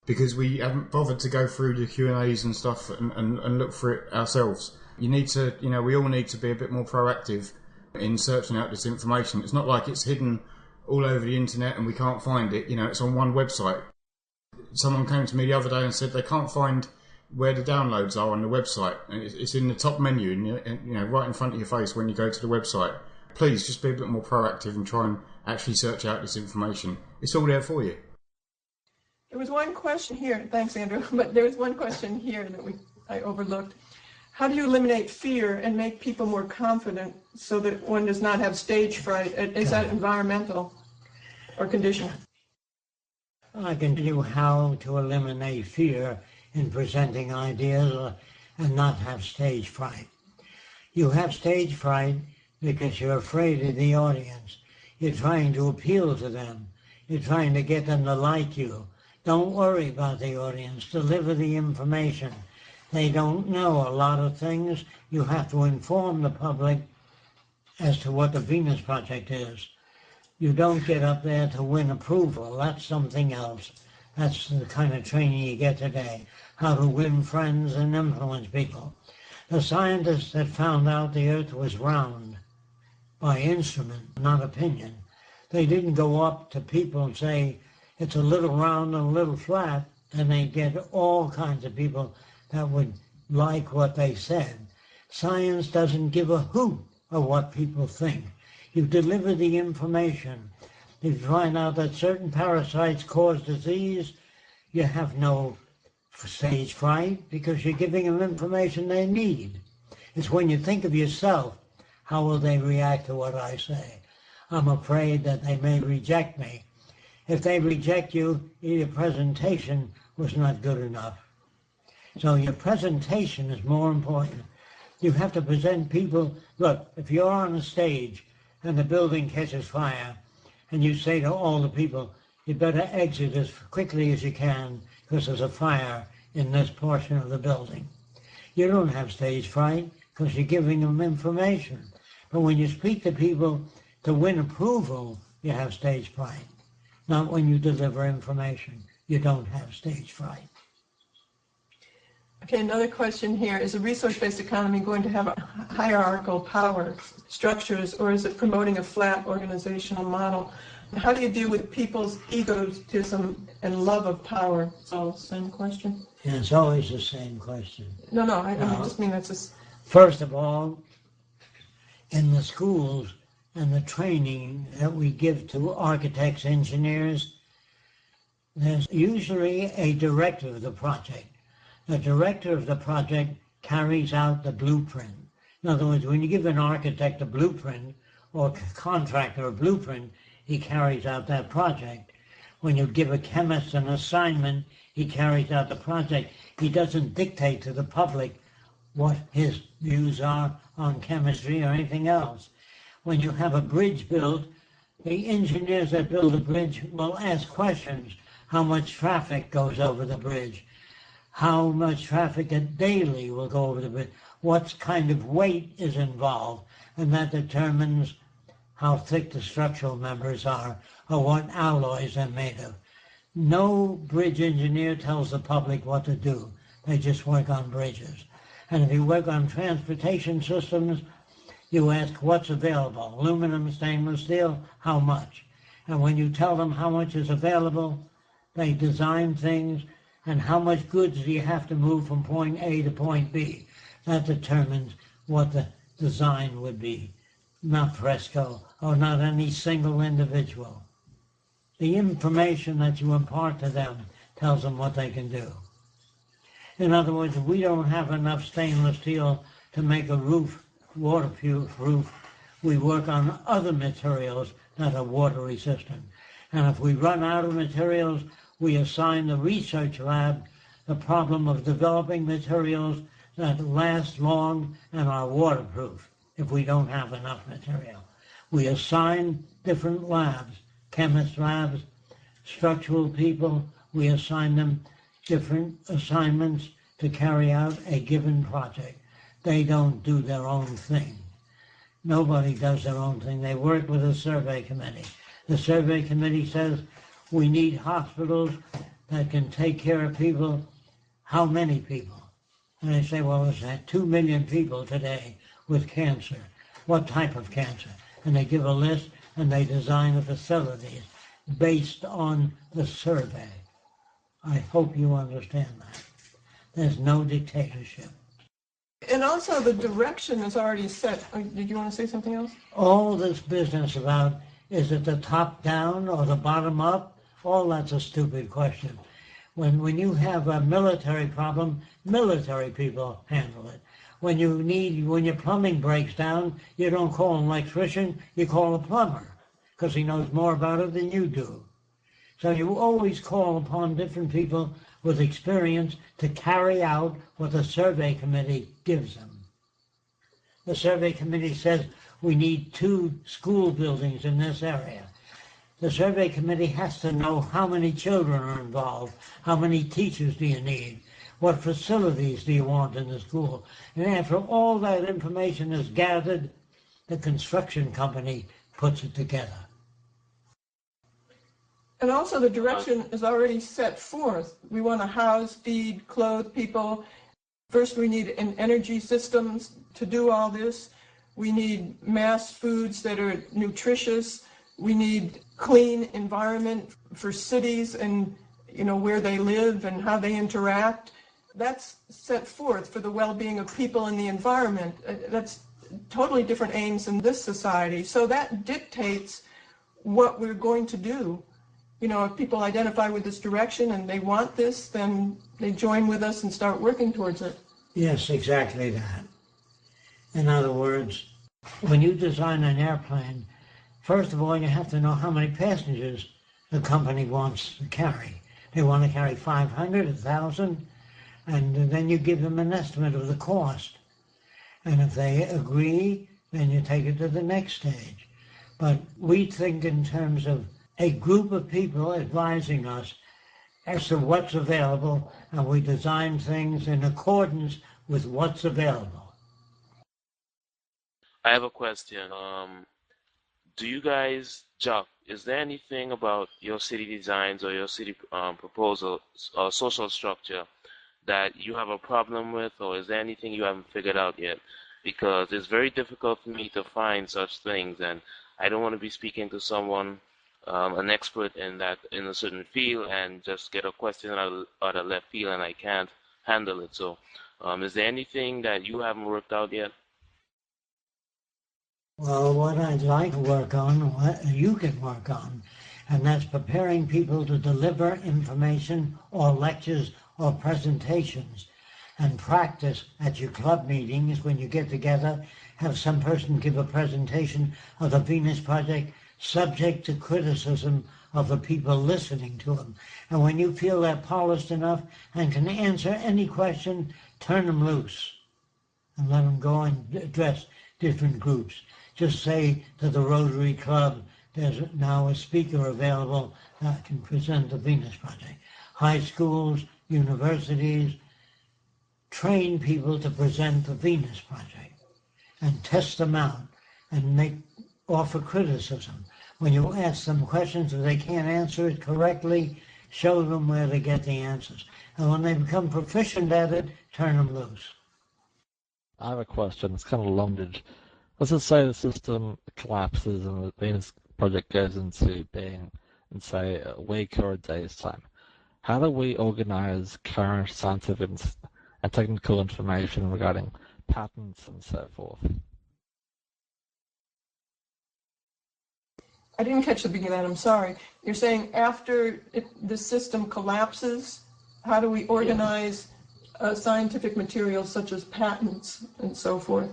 because we haven't bothered to go through the Q&As and stuff and look for it ourselves. You need to, we all need to be a bit more proactive in searching out this information. It's not like it's hidden all over the internet and we can't find it, it's on one website. Someone came to me the other day and said they can't find where the downloads are on the website, and it's in the top menu, and right in front of your face when you go to the website. Please just be a bit more proactive and try and actually search out this information. It's all there for you. There was one question here, thanks Andrew, but there was one question here that I overlooked. How do you eliminate fear and make people more confident so that one does not have stage fright? Is that environmental or condition? I can tell you how to eliminate fear in presenting ideas and not have stage fright. You have stage fright because you're afraid of the audience. You're trying to appeal to them. You're trying to get them to like you. Don't worry about the audience. Deliver the information. They don't know a lot of things. You have to inform the public as to what the Venus Project is. You don't get up there to win approval. That's something else. That's the kind of training you get today. How to win friends and influence people. The scientists that found out the Earth was round by instrument, not opinion. They didn't go up to people and say, it's a little round and a little flat, and they get all kinds of people that would like what they said. Science doesn't give a hoot of what people think. You deliver the information. If you find out that certain parasites cause disease, you have no stage fright because you're giving them information they need. It's when you think of yourself, how will they react to what I say? I'm afraid that they may reject me. If they reject you, your presentation was not good enough. So your presentation is more important. You have to present people, look, if you're on a stage and the building catches fire, and you say to all the people, you better exit as quickly as you can because there's a fire in this portion of the building. You don't have stage fright because you're giving them information. But when you speak to people to win approval, you have stage fright. Not when you deliver information. You don't have stage fright. Okay, another question here. Is a resource-based economy going to have hierarchical power structures, or is it promoting a flat organizational model? How do you deal with people's egotism and love of power? It's all the same question. And it's always the same question. No, I just mean that's just... First of all, in the schools and the training that we give to architects, engineers, there's usually a director of the project. The director of the project carries out the blueprint. In other words, when you give an architect a blueprint or a contractor a blueprint, he carries out that project. When you give a chemist an assignment, he carries out the project. He doesn't dictate to the public what his views are on chemistry or anything else. When you have a bridge built, the engineers that build the bridge will ask questions. How much traffic goes over the bridge? How much traffic daily will go over the bridge? What kind of weight is involved? And that determines how thick the structural members are or what alloys they're made of. No bridge engineer tells the public what to do. They just work on bridges. And if you work on transportation systems, you ask what's available. Aluminum, stainless steel, how much? And when you tell them how much is available, they design things. And how much goods do you have to move from point A to point B? That determines what the design would be. Not Fresco, or not any single individual. The information that you impart to them tells them what they can do. In other words, if we don't have enough stainless steel to make a roof, waterproof roof, we work on other materials that are water resistant. And if we run out of materials, we assign the research lab the problem of developing materials that last long and are waterproof if we don't have enough material. We assign different labs, chemist labs, structural people, we assign them different assignments to carry out a given project. They don't do their own thing. Nobody does their own thing. They work with a survey committee. The survey committee says, we need hospitals that can take care of people. How many people? And they say, well, there's 2 million people today with cancer. What type of cancer? And they give a list and they design the facilities based on the survey. I hope you understand that. There's no dictatorship. And also the direction is already set. Did you want to say something else? All this business about is it the top down or the bottom up? All that's a stupid question. When you have a military problem, military people handle it. When your plumbing breaks down, you don't call an electrician, you call a plumber, because he knows more about it than you do. So you always call upon different people with experience to carry out what the survey committee gives them. The survey committee says we need 2 school buildings in this area. The survey committee has to know how many children are involved, how many teachers do you need, what facilities do you want in the school. And after all that information is gathered, the construction company puts it together. And also the direction is already set forth. We want to house, feed, clothe people. First we need an energy systems to do all this. We need mass foods that are nutritious. We need clean environment for cities and where they live and how they interact. that's set forth for the well-being of people and the environment. That's totally different aims in this society. So that dictates what we're going to do. You know, if people identify with this direction and they want this, then they join with us and start working towards it. Yes, exactly that. In other words, when you design an airplane, first of all, you have to know how many passengers the company wants to carry. They want to carry 500, 1,000, and then you give them an estimate of the cost. And if they agree, then you take it to the next stage. But we think in terms of a group of people advising us as to what's available, and we design things in accordance with what's available. I have a question. Do you guys, Jock, is there anything about your city designs or your city proposal or social structure that you have a problem with, or is there anything you haven't figured out yet? Because it's very difficult for me to find such things, and I don't want to be speaking to someone, an expert in a certain field, and just get a question out of left field, and I can't handle it. So, is there anything that you haven't worked out yet? Well, what I'd like to work on, what you can work on, and that's preparing people to deliver information or lectures or presentations, and practice at your club meetings when you get together, have some person give a presentation of the Venus Project subject to criticism of the people listening to them. And when you feel they're polished enough and can answer any question, turn them loose and let them go and address different groups. Just say to the Rotary Club, there's now a speaker available that can present the Venus Project. High schools, universities, train people to present the Venus Project and test them out and offer criticism. When you ask them questions, if they can't answer it correctly, show them where to get the answers. And when they become proficient at it, turn them loose. I have a question. It's kind of long-winded. Let's just say the system collapses and the Venus Project goes into being in, say, a week or a day's time. How do we organize current scientific and technical information regarding patents and so forth? I didn't catch the beginning of that, I'm sorry. You're saying after the system collapses, how do we organize scientific materials such as patents and so forth?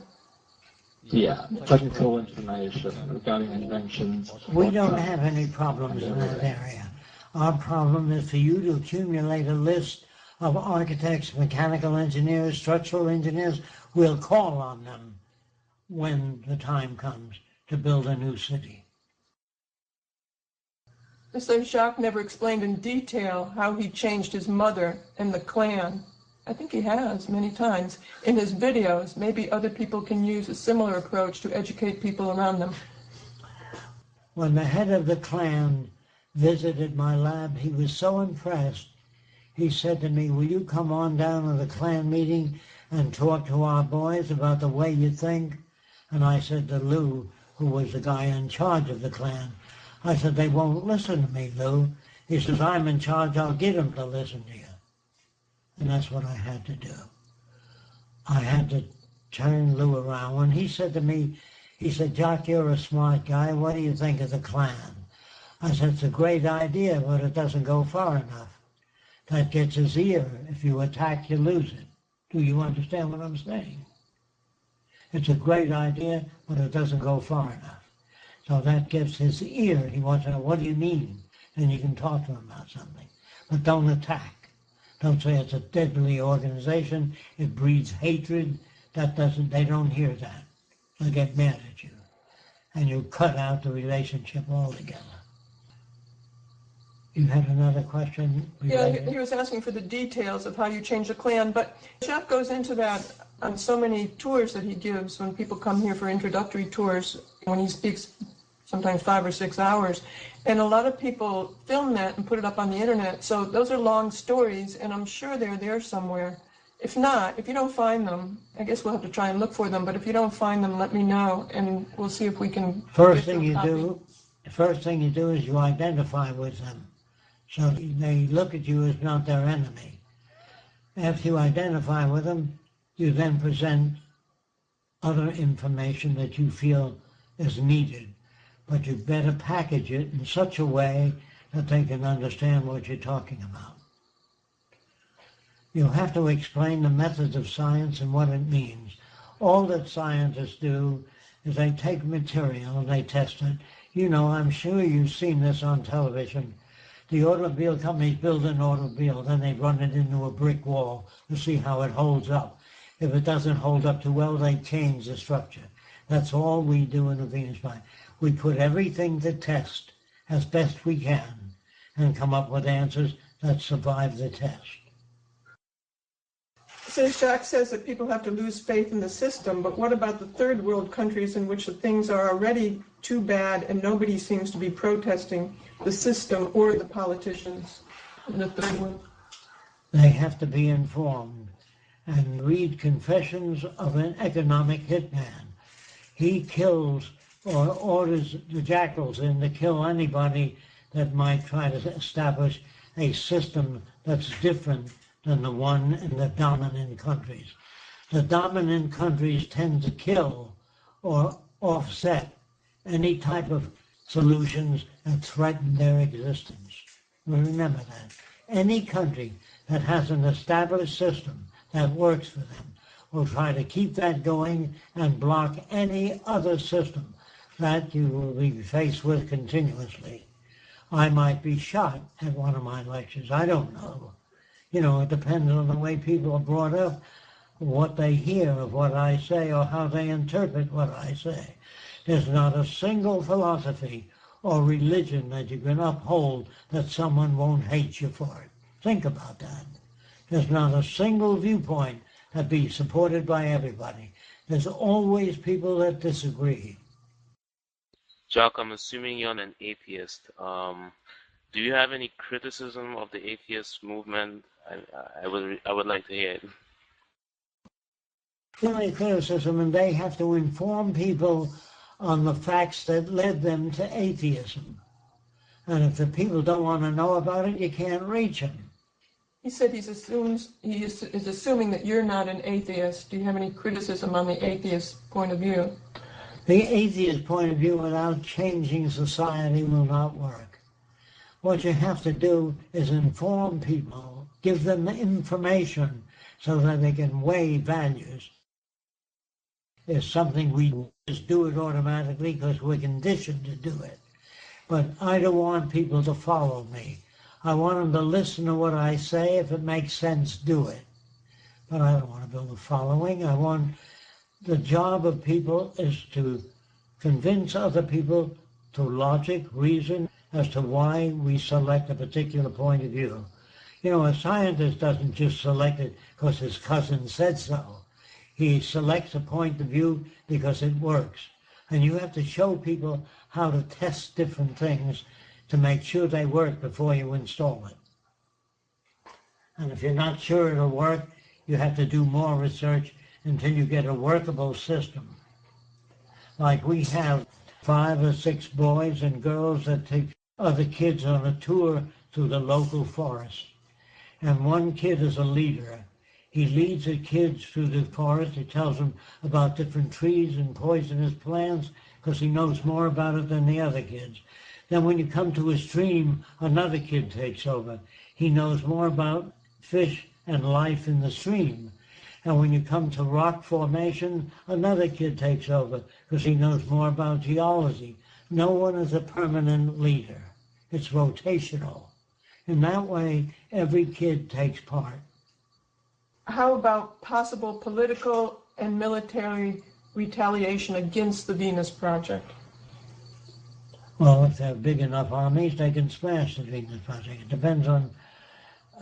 Yeah, technical information regarding inventions. We don't have any problems in that area. Our problem is for you to accumulate a list of architects, mechanical engineers, structural engineers. We'll call on them when the time comes to build a new city. Mr. Jacques never explained in detail how he changed his mother and the clan. I think he has many times in his videos. Maybe other people can use a similar approach to educate people around them. When the head of the clan visited my lab, he was so impressed. He said to me, will you come on down to the clan meeting and talk to our boys about the way you think? And I said to Lou, who was the guy in charge of the clan, I said, they won't listen to me, Lou. He says, I'm in charge, I'll get them to listen to you. And that's what I had to do. I had to turn Lou around. When he said to me, he said, Jock, you're a smart guy. What do you think of the clan? I said, it's a great idea, but it doesn't go far enough. That gets his ear. If you attack, you lose it. Do you understand what I'm saying? It's a great idea, but it doesn't go far enough. So that gets his ear. He wants to know, what do you mean? And you can talk to him about something. But don't attack. Don't say it's a deadly organization. It breeds hatred. They don't hear that. They'll get mad at you. And you cut out the relationship altogether. You had another question? Yeah, he was asking for the details of how you change the clan, but Jeff goes into that on so many tours that he gives when people come here for introductory tours, when he speaks sometimes 5 or 6 hours. And a lot of people film that and put it up on the internet. So those are long stories, and I'm sure they're there somewhere. If not, if you don't find them, I guess we'll have to try and look for them. But if you don't find them, let me know, and we'll see if we can. First thing you do is you identify with them. So they look at you as not their enemy. After you identify with them, you then present other information that you feel is needed, but you better package it in such a way that they can understand what you're talking about. You have to explain the methods of science and what it means. All that scientists do is they take material and they test it. You know, I'm sure you've seen this on television. The automobile companies build an automobile, then they run it into a brick wall to see how it holds up. If it doesn't hold up too well, they change the structure. That's all we do in the Venus Project. We put everything to test as best we can and come up with answers that survive the test. So Jacques says that people have to lose faith in the system, but what about the third world countries in which the things are already too bad and nobody seems to be protesting the system or the politicians in the third world? They have to be informed and read Confessions of an Economic Hitman. He kills or orders the jackals in to kill anybody that might try to establish a system that's different than the one in the dominant countries. The dominant countries tend to kill or offset any type of solutions that threaten their existence. Remember that. Any country that has an established system that works for them will try to keep that going and block any other system that you will be faced with continuously. I might be shot at one of my lectures. I don't know. You know, it depends on the way people are brought up, what they hear of what I say or how they interpret what I say. There's not a single philosophy or religion that you can uphold that someone won't hate you for it. Think about that. There's not a single viewpoint that be supported by everybody. There's always people that disagree. Jacques, I'm assuming you're an atheist. Do you have any criticism of the atheist movement? I would like to hear it. The only criticism, and they have to inform people on the facts that led them to atheism. And if the people don't want to know about it, you can't reach them. He said he is assuming that you're not an atheist. Do you have any criticism on the atheist point of view? The atheist point of view without changing society will not work. What you have to do is inform people, give them the information so that they can weigh values. It's something we just do it automatically because we're conditioned to do it. But I don't want people to follow me. I want them to listen to what I say. If it makes sense, do it. But I don't want to build a following. The job of people is to convince other people through logic, reason, as to why we select a particular point of view. You know, a scientist doesn't just select it because his cousin said so. He selects a point of view because it works. And you have to show people how to test different things to make sure they work before you install it. And if you're not sure it'll work, you have to do more research until you get a workable system. Like we have 5 or 6 boys and girls that take other kids on a tour through the local forest. And one kid is a leader. He leads the kids through the forest. He tells them about different trees and poisonous plants because he knows more about it than the other kids. Then when you come to a stream, another kid takes over. He knows more about fish and life in the stream. And when you come to rock formation, another kid takes over because he knows more about geology. No one is a permanent leader. It's rotational. In that way, every kid takes part. How about possible political and military retaliation against the Venus Project? Well, if they have big enough armies, they can smash the Venus Project. It depends on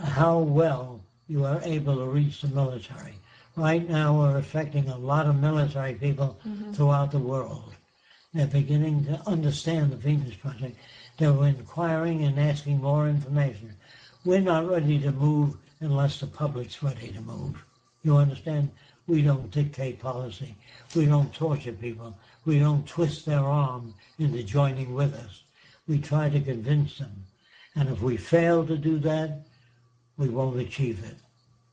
how well you are able to reach the military. Right now, we're affecting a lot of military people throughout the world. They're beginning to understand the Venus Project. They're inquiring and asking more information. We're not ready to move unless the public's ready to move. You understand? We don't dictate policy. We don't torture people. We don't twist their arm into joining with us. We try to convince them. And if we fail to do that, we won't achieve it.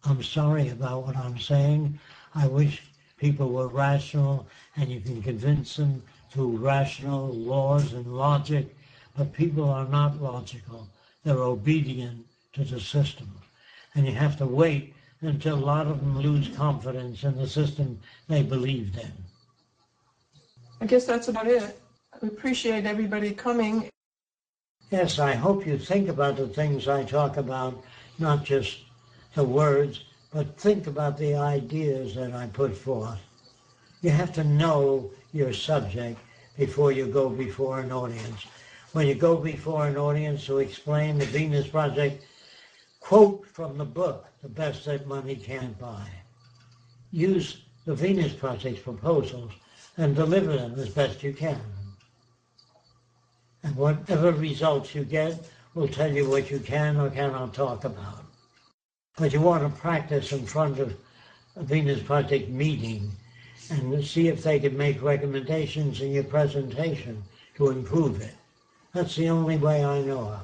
I'm sorry about what I'm saying. I wish people were rational and you can convince them through rational laws and logic, but people are not logical. They're obedient to the system. And you have to wait until a lot of them lose confidence in the system they believed in. I guess that's about it. I appreciate everybody coming. Yes, I hope you think about the things I talk about, not just the words, but think about the ideas that I put forth. You have to know your subject before you go before an audience. When you go before an audience to explain the Venus Project, quote from the book, The Best That Money Can't Buy. Use the Venus Project's proposals and deliver them as best you can. And whatever results you get will tell you what you can or cannot talk about. But you want to practice in front of a Venus Project meeting and see if they can make recommendations in your presentation to improve it. That's the only way I know of.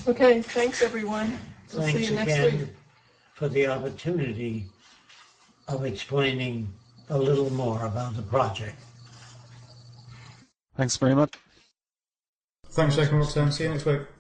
Okay, thanks everyone. We'll Thanks see you next again week. for the opportunity of explaining a little more about the project. Thanks very much. Thanks, Jacob. See you next week.